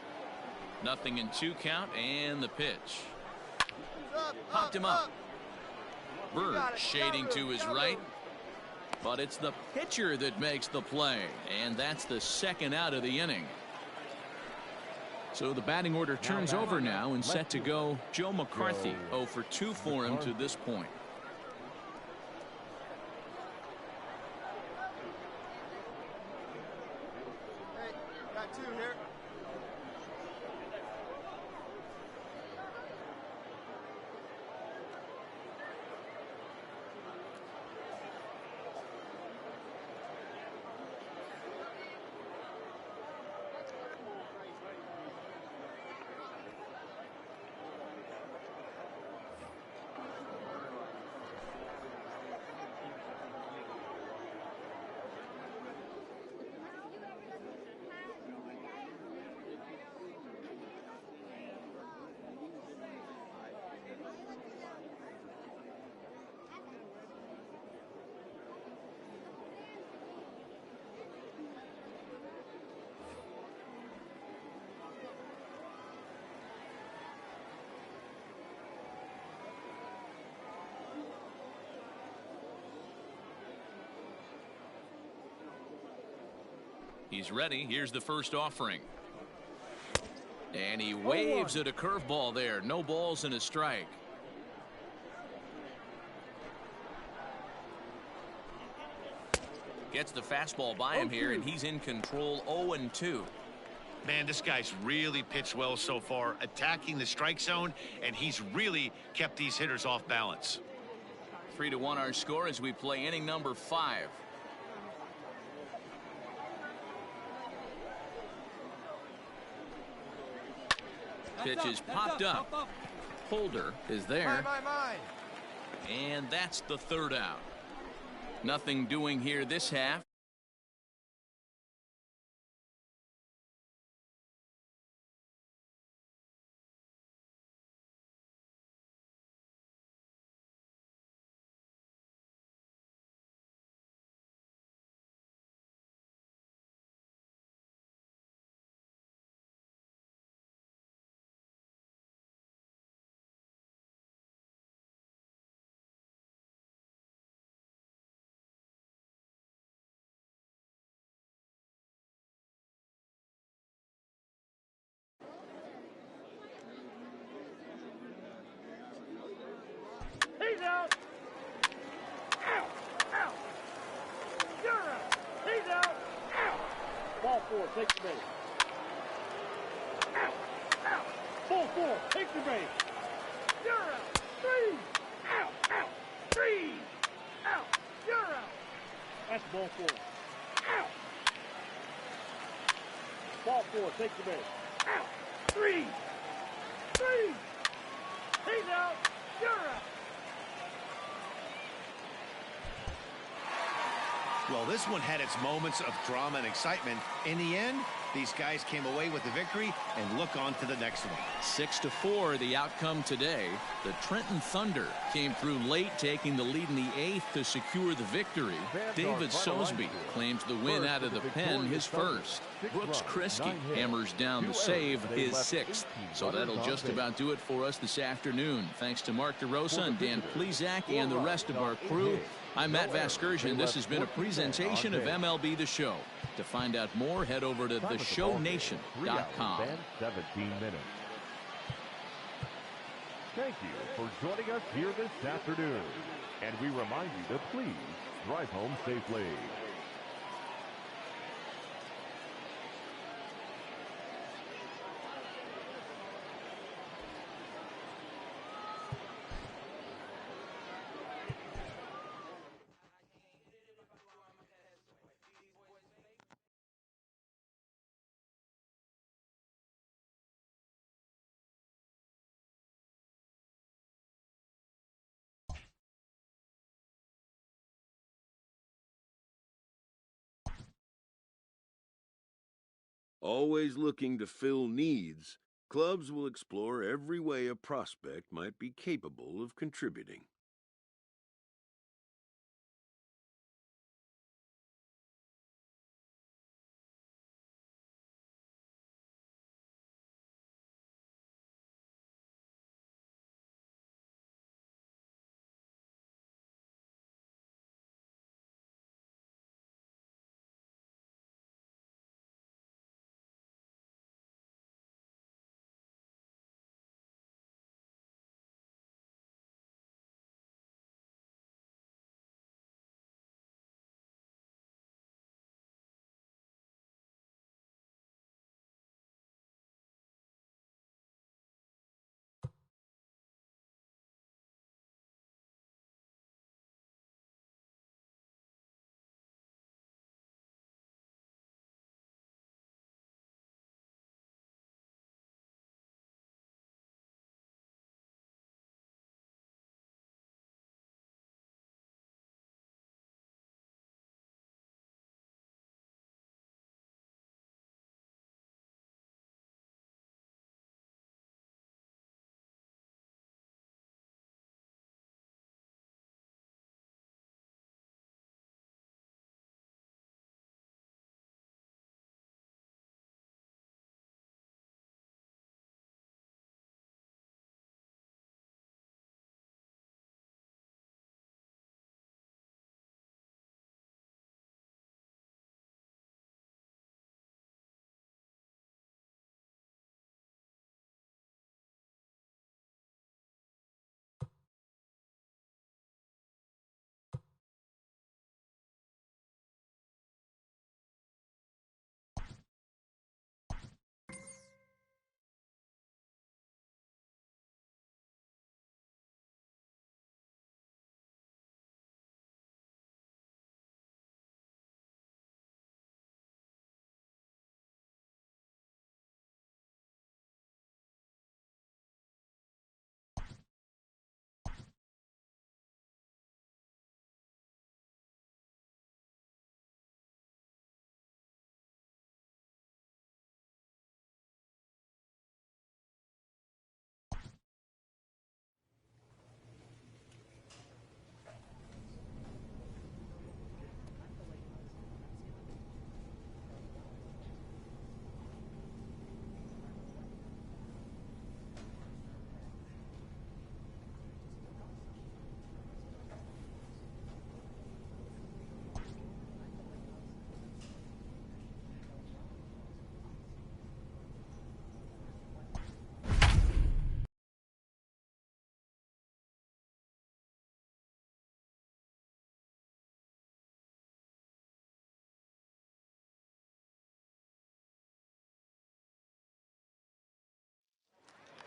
0-2 count, and the pitch. Popped him up. Bird shading to his right, but it's the pitcher that makes the play, and that's the 2nd out of the inning. So the batting order turns over now, and set to go Joe McCarthy. 0 for 2 for him to this point. Hey, got 2 here. He's ready. Here's the first offering. And he waves at a curveball there. No balls and a strike. Gets the fastball by him here, and he's in control. 0-2. Man, this guy's really pitched well so far, attacking the strike zone, and he's really kept these hitters off balance. 3-1 our score as we play inning number 5. Pitch is popped up. Holder is there. And that's the 3rd out. Nothing doing here this half. He's out. Out. Out. You're out. He's out. Out. Ball 4, take the base. Out. Out. Ball 4, take the base. You're out. 3. Out. Out. 3. Out. You're out. That's ball 4. Out. Ball 4, take the base. Out. 3. 3. He's out. You're out. Well, this one had its moments of drama and excitement. In the end, these guys came away with the victory and look on to the next one. 6-4 the outcome today. The Trenton Thunder came through late, taking the lead in the 8th to secure the victory. David Sosby claims the win out of the pen, his first. Brooks Kriske hammers down the save, his 6th. So that'll just about do it for us this afternoon. Thanks to Mark DeRosa and Dan Plezak and the rest of our crew. I'm Matt Vasgersian. This has been a presentation of MLB The Show. To find out more, head over to theshownation.com. 17 minutes. Thank you for joining us here this afternoon. And we remind you to please drive home safely. Always looking to fill needs, clubs will explore every way a prospect might be capable of contributing.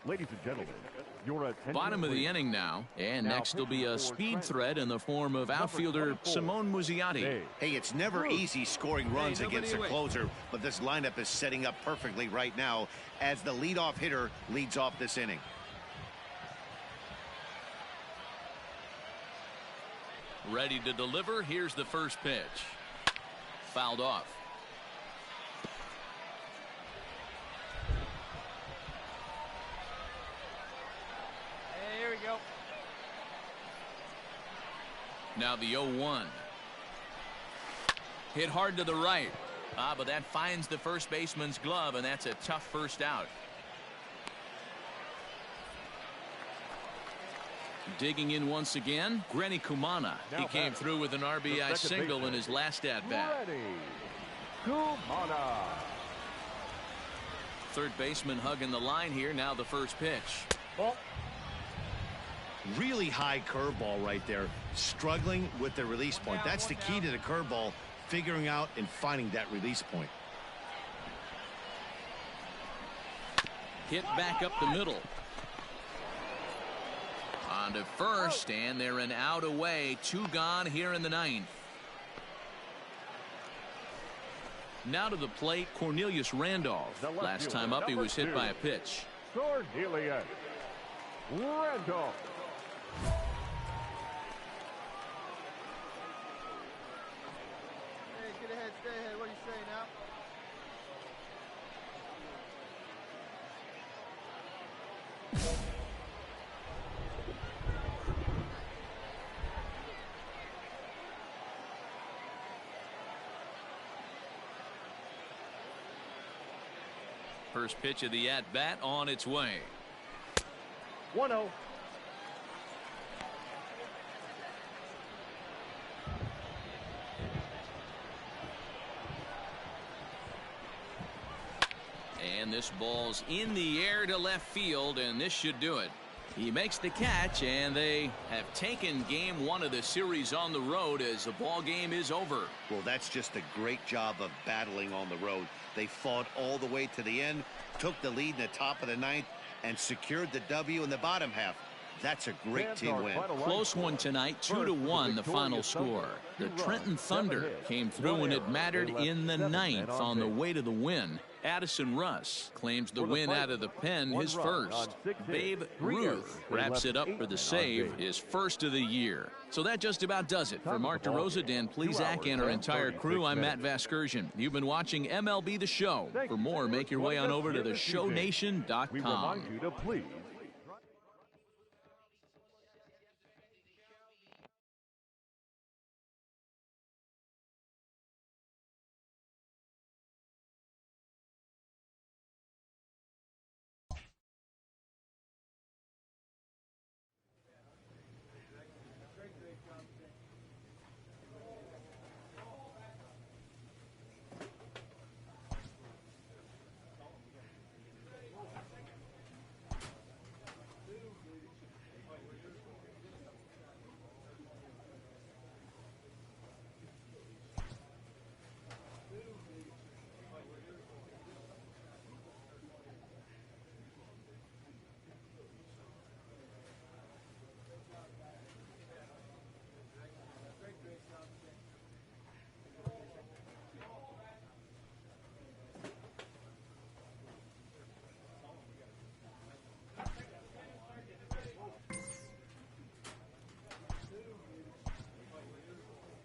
Ladies and gentlemen, your attention. Bottom of the please. inning now. And Now next will be a pitching for speed Trenton, threat in the form of outfielder 24, Simone Muzziotti. Dave. Hey, it's never easy scoring runs nobody against a away. closer, but this lineup is setting up perfectly right now as the leadoff hitter leads off this inning. Ready to deliver. Here's the first pitch. Fouled off. Hey, here we go. Now the 0-1. Hit hard to the right. But that finds the first baseman's glove, and that's a tough first out. Digging in once again, Granny Kumana. He came through with an RBI single in his last at-bat. Ready. Kumana. Third baseman hugging the line here. Now the first pitch. Ball. Really high curveball right there. Struggling with the release point. That's the key to the curveball. Figuring out and finding that release point. Hit back up the middle. On to first, and they're an out away. 2 gone here in the 9th. Now to the plate, Cornelius Randolph. The left Last time fielder, up, he was hit number by a 2. pitch. Cornelius Randolph. Hey, get ahead, stay ahead. What do you say now? First pitch of the at-bat on its way. 1-0. And this ball's in the air to left field, and this should do it. He makes the catch, and they have taken game 1 of the series on the road as the ball game is over. Well, that's just a great job of battling on the road. They fought all the way to the end, took the lead in the top of the 9th, and secured the W in the bottom half. That's a great team win. Close one tonight, 2-1 the final score. The Trenton Thunder came through when it mattered in the 9th on the way to the win. Addison Russ claims the win out of the pen, his first. Babe Ruth wraps it up for the save, his first of the year. So that just about does it. For Mark DeRosa, Dan Plesac, and our entire crew, I'm Matt Vasgersian. You've been watching MLB The Show. For more, make your way on over to We theshownation.com. remind you to please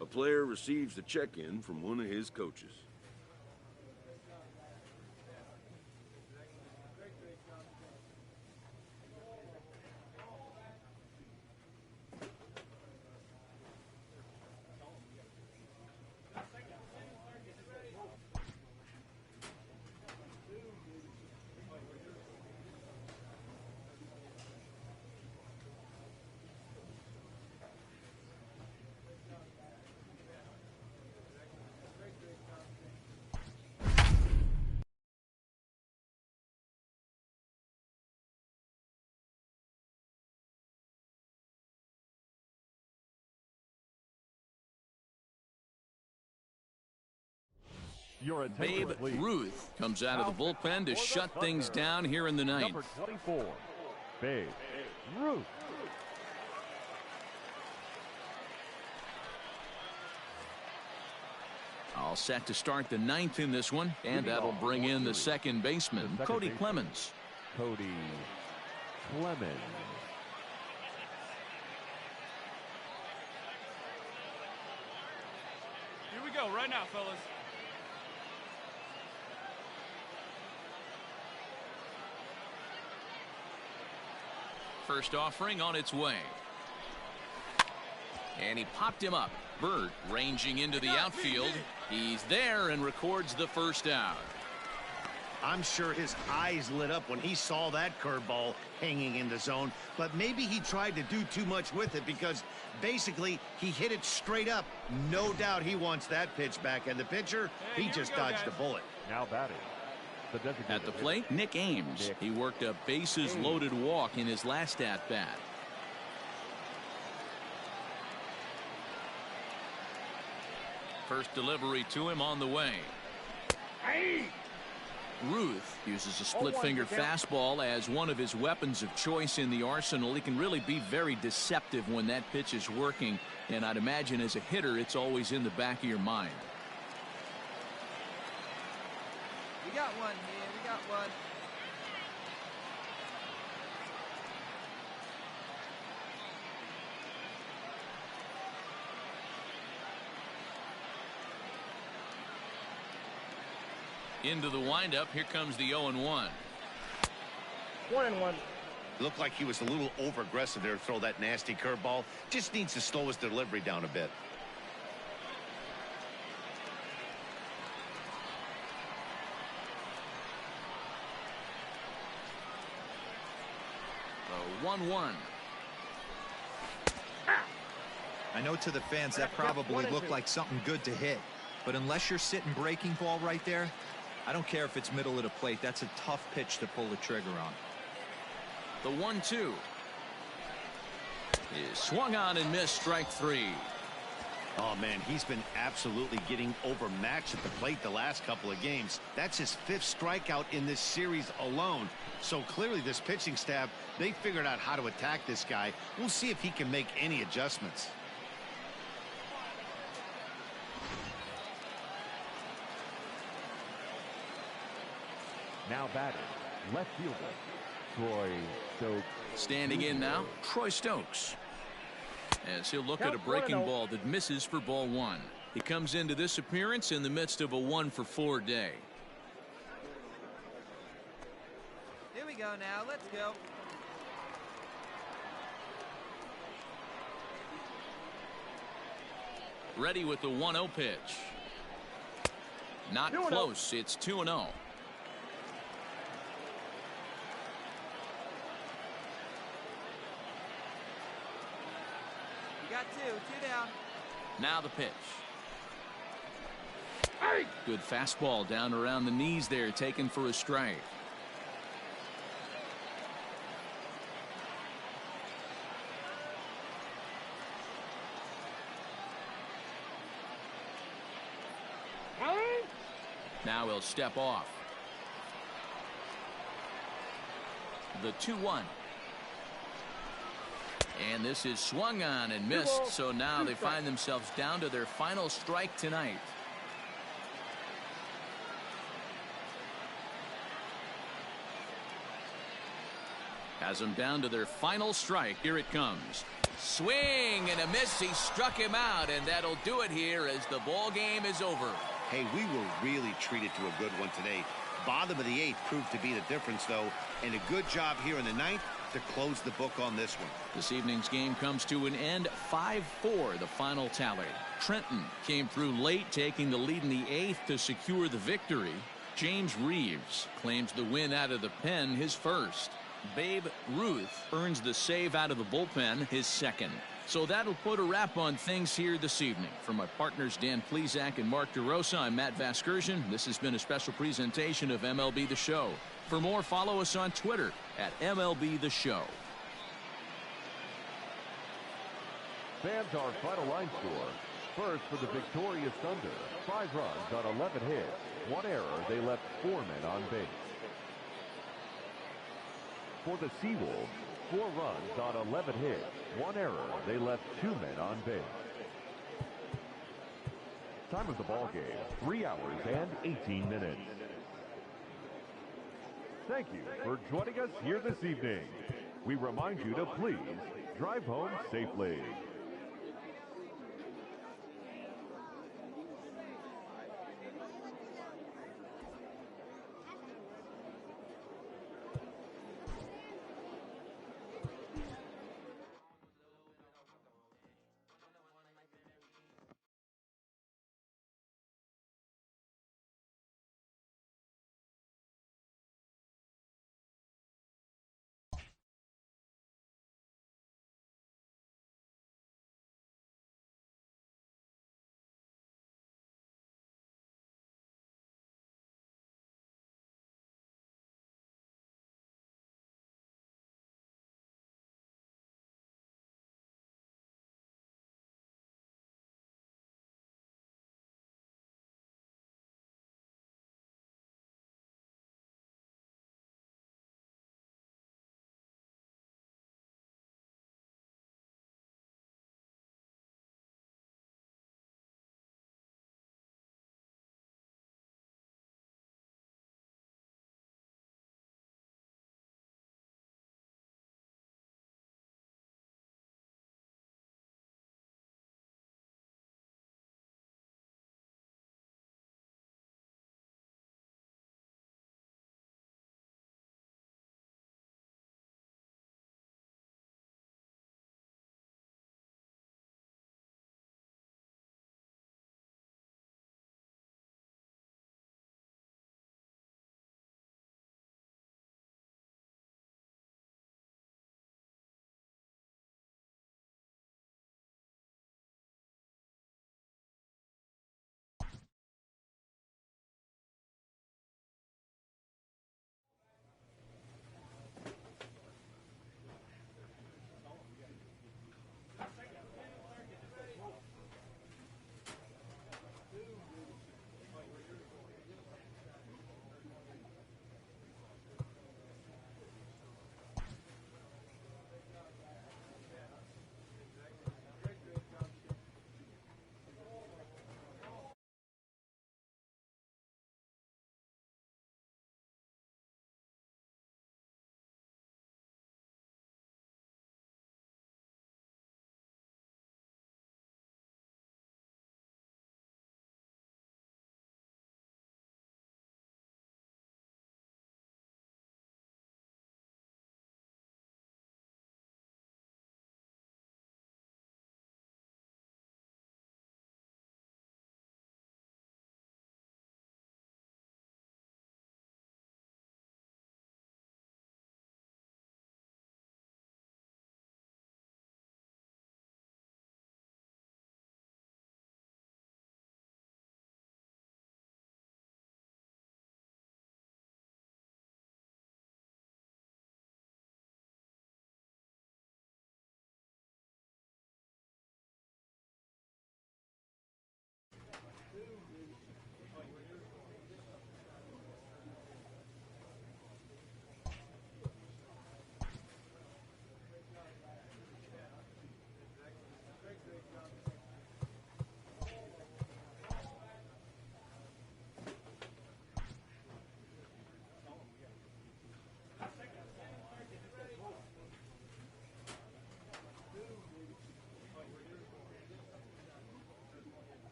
A player receives a check-in from one of his coaches. Your attention, Babe please. Ruth comes out of the bullpen to shut things down here in the ninth. Number 24, Babe Ruth. All set to start the ninth in this one, and that'll bring in the second baseman, Cody Clemens. Cody Clemens. Here we go, right now, fellas. First offering on its way. And he popped him up. Bird ranging into the outfield. He's there and records the first out. I'm sure his eyes lit up when he saw that curveball hanging in the zone, but maybe he tried to do too much with it because basically he hit it straight up. No doubt he wants that pitch back, and the pitcher, he just dodged the bullet. Now batting. At the plate, Nick Ames. He worked a bases-loaded walk in his last at-bat. First delivery to him on the way. Ruth uses a split-finger fastball as one of his weapons of choice in the arsenal. He can really be very deceptive when that pitch is working, and I'd imagine as a hitter it's always in the back of your mind. We got one here. We got one. Into the windup, here comes the 0-1. 1-1. Looked like he was a little over-aggressive there to throw that nasty curveball. Just needs to slow his delivery down a bit. The 1-1. I know to the fans that probably looked like something good to hit, but unless you're sitting breaking ball right there, I don't care if it's middle of the plate. That's a tough pitch to pull the trigger on. The 1-2 is swung on and missed, strike three. Oh, man, he's been absolutely getting overmatched at the plate the last couple of games. That's his 5th strikeout in this series alone. So clearly this pitching staff, they figured out how to attack this guy. We'll see if he can make any adjustments. Now batting, left fielder, Troy Stokes. Standing in now, Troy Stokes. As he'll look at a breaking ball that misses for ball one. He comes into this appearance in the midst of a 1-for-4 day. Here we go now. Let's go. Ready with the 1-0 pitch. Not close. It's 2-0. Got two down. Now the pitch. Good fastball down around the knees there, taken for a strike. Now he'll step off. The 2-1. And this is swung on and missed, so now they find themselves down to their final strike tonight. Has them down to their final strike. Here it comes. Swing and a miss. He struck him out, and that'll do it here as the ball game is over. Hey, we were really treated to a good one today. Bottom of the 8th proved to be the difference, though, and a good job here in the 9th to close the book on this one. This evening's game comes to an end. 5-4, the final tally. Trenton came through late, taking the lead in the 8th to secure the victory. James Reeves claims the win out of the pen, his first. Babe Ruth earns the save out of the bullpen, his second. So that'll put a wrap on things here this evening. For my partners Dan Plesac and Mark DeRosa, I'm Matt Vasgersian. This has been a special presentation of MLB The Show. For more, follow us on Twitter at MLB The Show. Fans, our final line score, First for the victorious Thunder, 5 runs on 11 hits, 1 error, they left 4 men on base. For the Seawolves, 4 runs on 11 hits, 1 error, they left 2 men on base. Time of the ball game, 3 hours and 18 minutes. Thank you for joining us here this evening. We remind you to please drive home safely.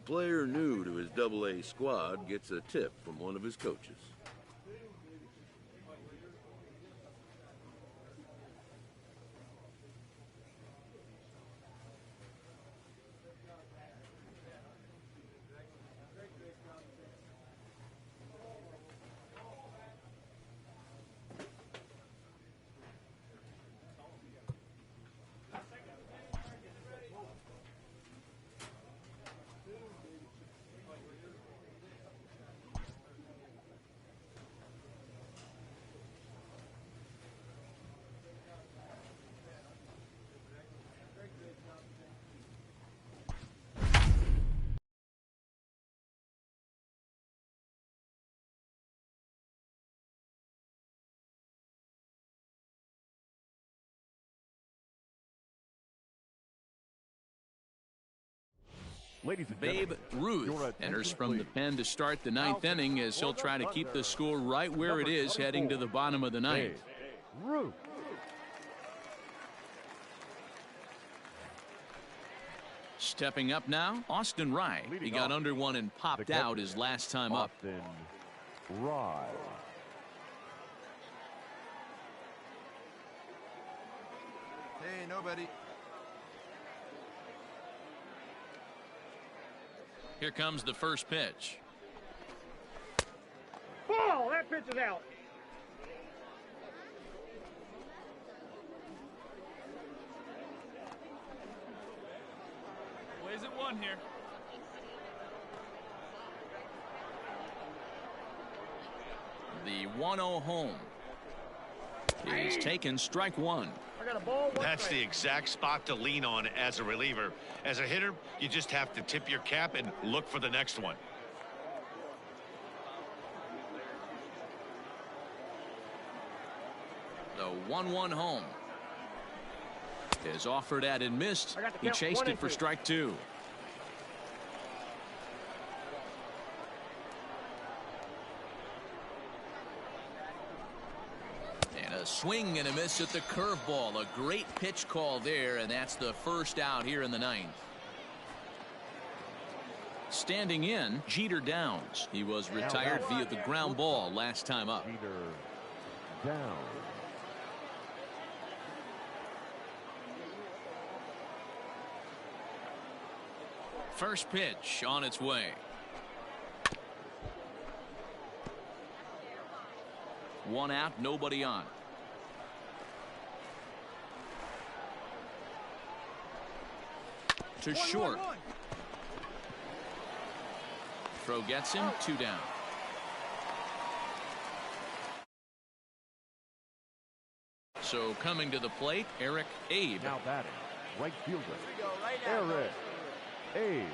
player new to his Double-A squad gets a tip from one of his coaches. Ladies and Babe gentlemen, your Ruth attention, enters from the please. pen to start the ninth inning as he'll try to keep the score right where it is heading to the bottom of the ninth. Ruth. Stepping up now, Austin Rye. He got under one and popped out his last time up. Austin Rye. Hey, nobody. Here comes the first pitch. Ball! That pitch is out. Plays at one here. The 1-0 home is taken, strike one. I got a ball. That's the exact spot to lean on as a reliever. As a hitter, you just have to tip your cap and look for the next one. The 1-1 home is offered at and missed. He chased it for strike two. And a swing and a miss at the curveball. A great pitch call there, and that's the first out here in the ninth. Standing in, Jeter Downs. He was retired via the ground ball last time up. Jeter down. First pitch on its way. One out, nobody on. To short. Throw gets him, two down. So coming to the plate, Eric Abe. Now batting, right fielder, Eric Abe. And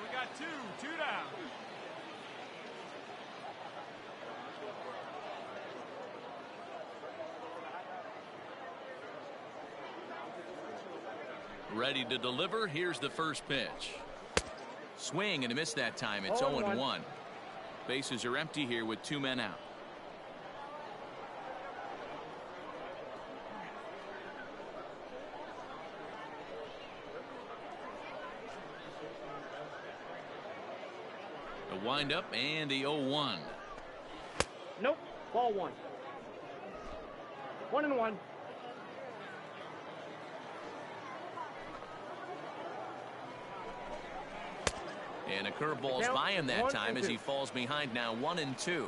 we got two down. Ready to deliver. Here's the first pitch. Swing and a miss that time. It's 0-1. Bases are empty here with two men out. A windup and the 0-1. Nope. Ball one. 1-1. And a curveball's by him that time as he falls behind now 1-2.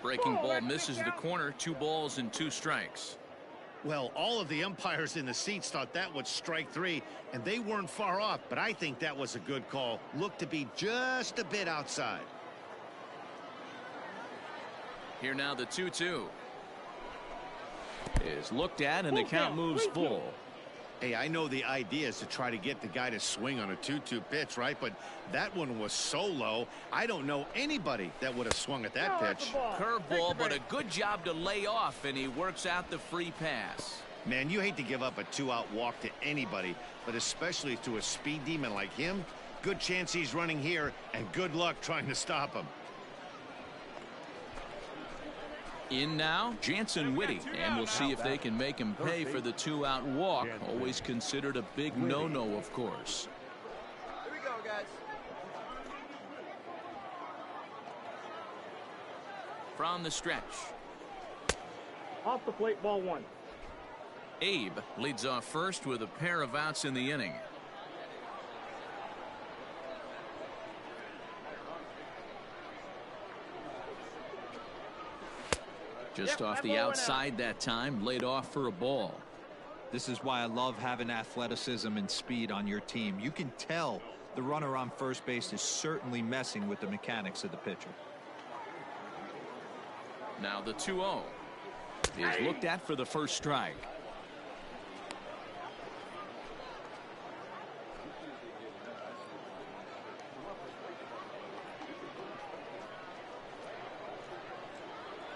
Breaking ball misses the corner. 2 balls and 2 strikes. Well, all of the umpires in the seats thought that was strike three, and they weren't far off, but I think that was a good call. Looked to be just a bit outside. Here now the 2-2 is looked at, and the count moves full. Hey, I know the idea is to try to get the guy to swing on a 2-2 pitch, right? But that one was so low, I don't know anybody that would have swung at that pitch. Curveball, but a good job to lay off, and he works out the free pass. Man, you hate to give up a 2-out walk to anybody, but especially to a speed demon like him. Good chance he's running here, and good luck trying to stop him. In now, Jansen Whitty, and we'll see if they can make him pay for the 2-out walk. Always considered a big no-no, of course. Here we go, guys. From the stretch, Off the plate, ball 1. Abe leads off first with a pair of outs in the inning. Just off the outside that time, laid off for a ball. This is why I love having athleticism and speed on your team. You can tell the runner on first base is certainly messing with the mechanics of the pitcher. Now the 2-0 is looked at for the first strike.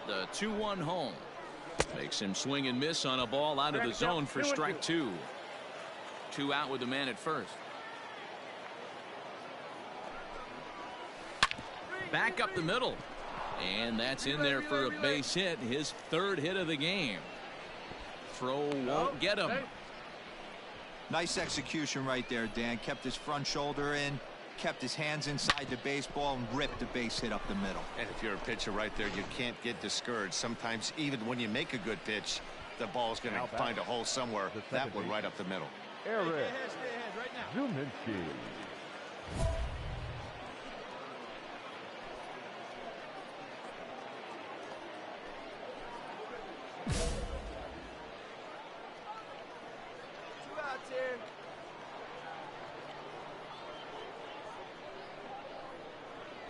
The 2-1 home makes him swing and miss on a ball out of the zone for strike 2. 2 out with the man at first. Back up the middle. And that's in there for a base hit, his 3rd hit of the game. Throw won't get him. Nice execution right there, Dan. Kept his front shoulder in, kept his hands inside the baseball, and ripped the base hit up the middle. And if you're a pitcher right there, you can't get discouraged. Sometimes even when you make a good pitch, the ball's going to find a hole somewhere. That one right up the middle. Eric Stay ahead right now. Zuminski.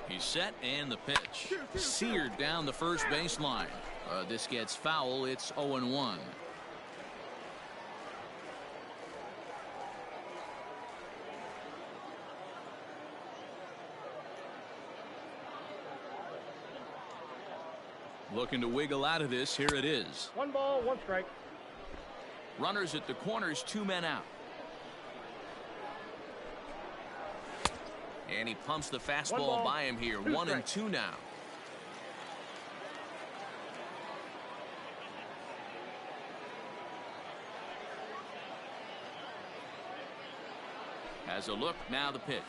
He's set, and the pitch seared down the first baseline. This gets foul. It's 0-1. Looking to wiggle out of this. Here it is. 1 ball, 1 strike. Runners at the corners, 2 men out. And he pumps the fastball by him here. 1-2 now. Has a look, now the pitch.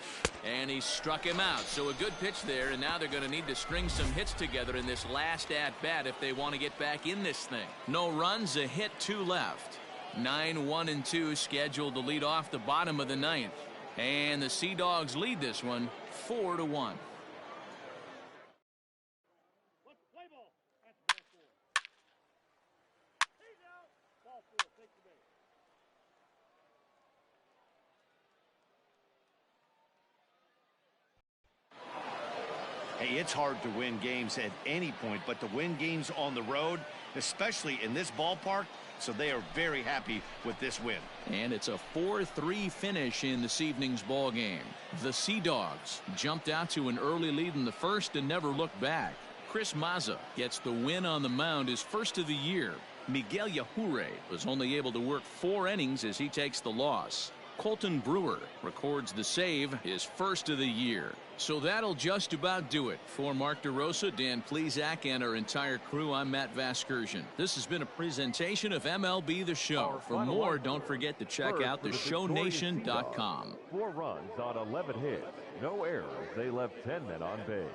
And he struck him out. So a good pitch there, and now they're going to need to string some hits together in this last at-bat if they want to get back in this thing. No runs, a hit, 2 left. 9-1-2 scheduled to lead off the bottom of the 9th. And the Sea Dogs lead this one 4-1. Let's play ball. That's ball 4. He's out. Ball 4. Take the base. Hey, it's hard to win games at any point, but to win games on the road, especially in this ballpark, so they are very happy with this win. And it's a 4-3 finish in this evening's ball game. The Sea Dogs jumped out to an early lead in the first and never looked back. Chris Mazza gets the win on the mound, his first of the year. Miguel Yajure was only able to work 4 innings as he takes the loss. Colton Brewer records the save, his first of the year. So that'll just about do it. For Mark DeRosa, Dan Plesac, and our entire crew, I'm Matt Vasgersian. This has been a presentation of MLB The Show. For more, don't forget to check out theshownation.com. 4 runs on 11 hits. No errors. They left 10 men on base.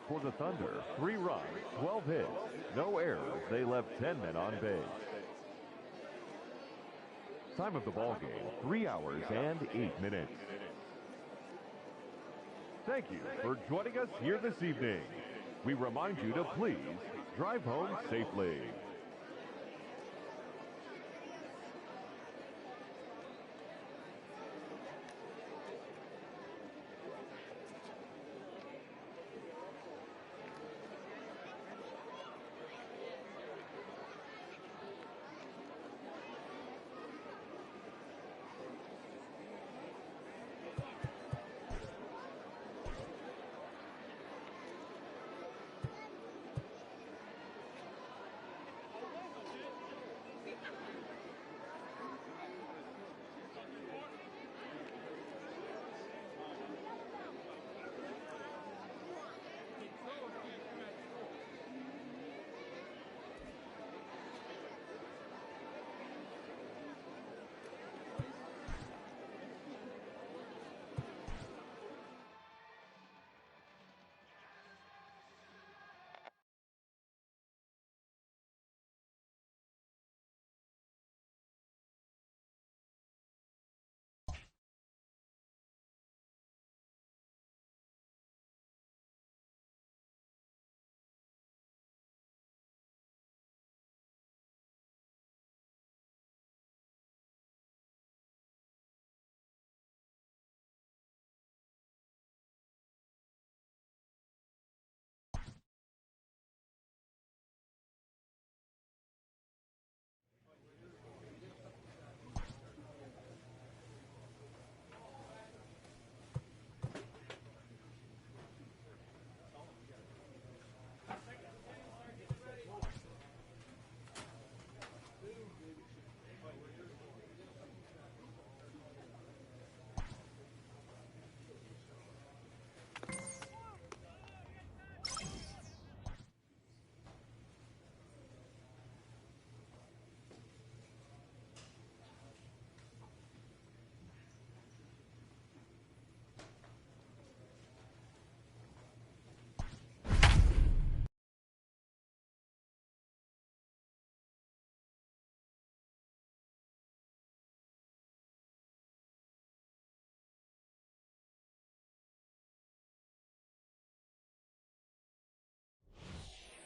For the Thunder, 3 runs, 12 hits. No errors. They left 10 men on base. Time of the ball game, 3 hours and 8 minutes. Thank you for joining us here this evening. We remind you to please drive home safely.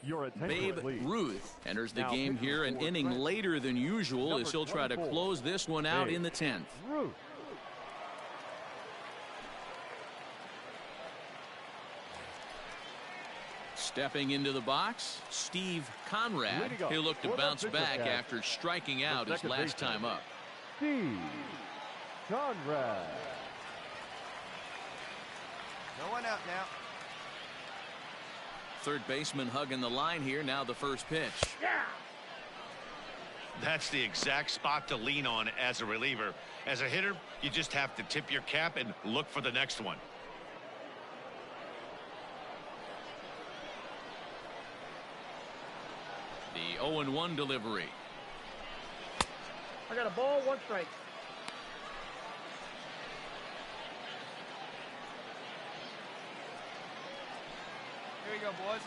Your attention, Babe please. Ruth enters the Now game pitching here an for inning Trenton. later than usual Number as he'll try to 24. close this one out Babe in the 10th. Ruth. Stepping into the box, Steve Conrad. Leading off He'll look to for the bounce pitcher back catch. after striking out his second last baseman. time up. Steve Conrad. No one out now. Third baseman hugging the line here. Now the first pitch. That's the exact spot to lean on as a reliever. As a hitter, you just have to tip your cap and look for the next one. The 0-1 delivery. I got a ball, 1 strike. Here we go, boys.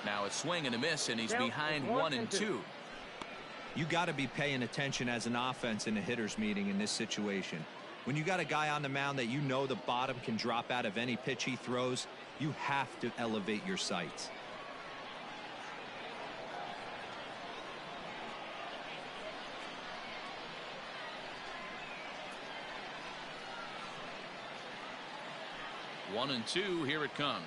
Now a swing and a miss, and he's Count behind is 1 and 2. You got to be paying attention as an offense in a hitter's meeting in this situation. When you got a guy on the mound that you know the bottom can drop out of any pitch he throws, you have to elevate your sights. One and 2, here it comes.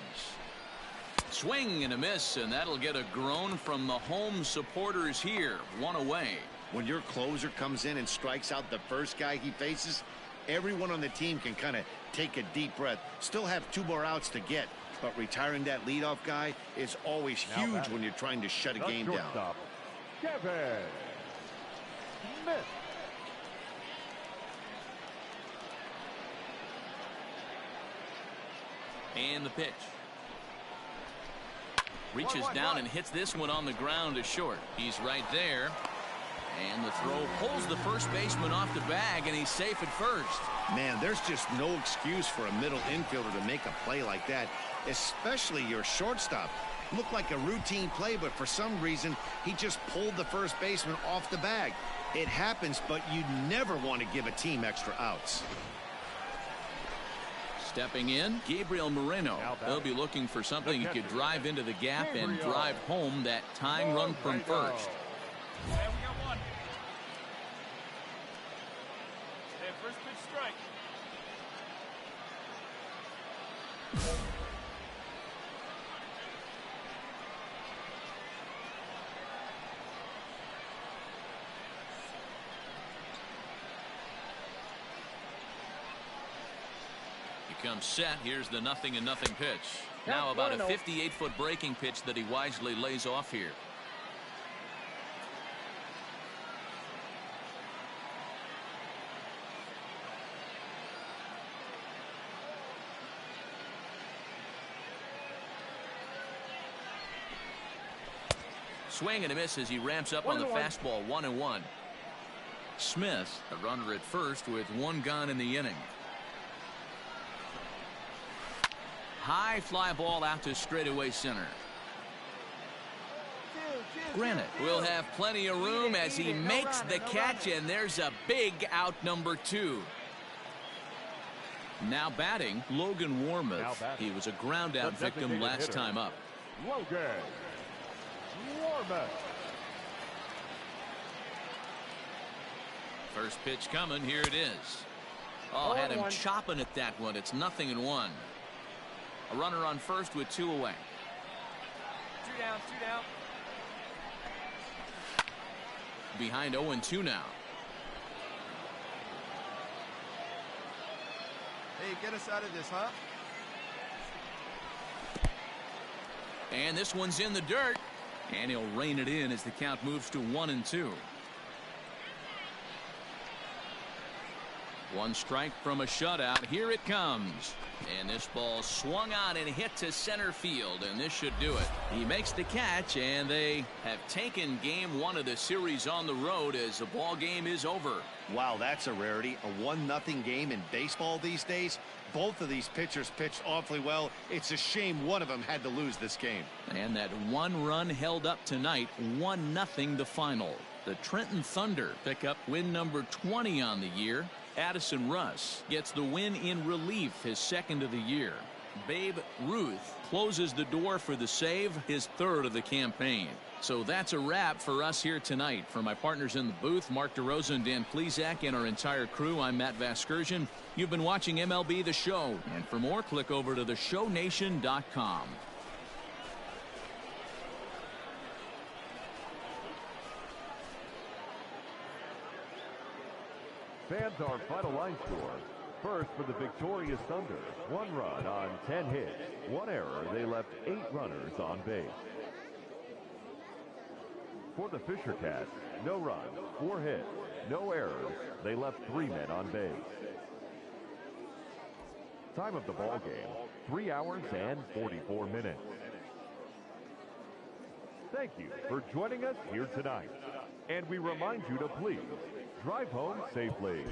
Swing and a miss, and that'll get a groan from the home supporters here. 1 away. When your closer comes in and strikes out the first guy he faces, everyone on the team can kind of take a deep breath. Still have 2 more outs to get, but retiring that leadoff guy is always Now huge batting. when you're trying to shut a The game down. shortstop, Kevin Smith. And the pitch. Reaches One, down one. and hits this one on the ground to short. He's right there. And the throw pulls the first baseman off the bag, and he's safe at first. Man, there's just no excuse for a middle infielder to make a play like that, especially your shortstop. Looked like a routine play, but for some reason, he just pulled the first baseman off the bag. It happens, but you never want to give a team extra outs. Stepping in, Gabriel Moreno. He'll be looking for something he could drive into the gap and drive home that tying run from first. Yeah, we got one. Hey, first pitch strike. He comes set. Here's the 0-0 pitch. Now about a 58-foot breaking pitch that he wisely lays off here. Swing and a miss as he ramps up on the fastball. 1-1. Smith, a runner at first with 1 gone in the inning. High fly ball out to straightaway center. Granite will have plenty of room as he makes the catch, and there's a big out, number 2. Now batting, Logan Warmoth. He was a ground out victim last time up. Logan Warmoth. First pitch coming. Here it is. Oh, had him chopping at that one. It's 0-1. A runner on first with 2 away. 2 down, 2 down. Behind 0-2 now. Hey, get us out of this, huh? And this one's in the dirt. And he'll rein it in as the count moves to 1-2. 1 strike from a shutout. Here it comes. And this ball swung on and hit to center field, and this should do it. He makes the catch, and they have taken game 1 of the series on the road as the ball game is over. Wow, that's a rarity. A 1-0 game in baseball these days. Both of these pitchers pitched awfully well. It's a shame one of them had to lose this game. And that 1 run held up tonight. 1-0 the final. The Trenton Thunder pick up win number 20 on the year. Addison Russ gets the win in relief, his second of the year. Babe Ruth closes the door for the save, his third of the campaign. So that's a wrap for us here tonight. For my partners in the booth, Mark DeRosa and Dan Plesac, and our entire crew, I'm Matt Vasgersian. You've been watching MLB The Show. And for more, click over to theshownation.com. Fans, our final line score. First for the victorious Thunder, 1 run on 10 hits, 1 error. They left 8 runners on base. For the Fisher Cats, no runs, 4 hits, no errors. They left 3 men on base. Time of the ball game, 3 hours and 44 minutes. Thank you for joining us here tonight. And we remind you to please drive home safely.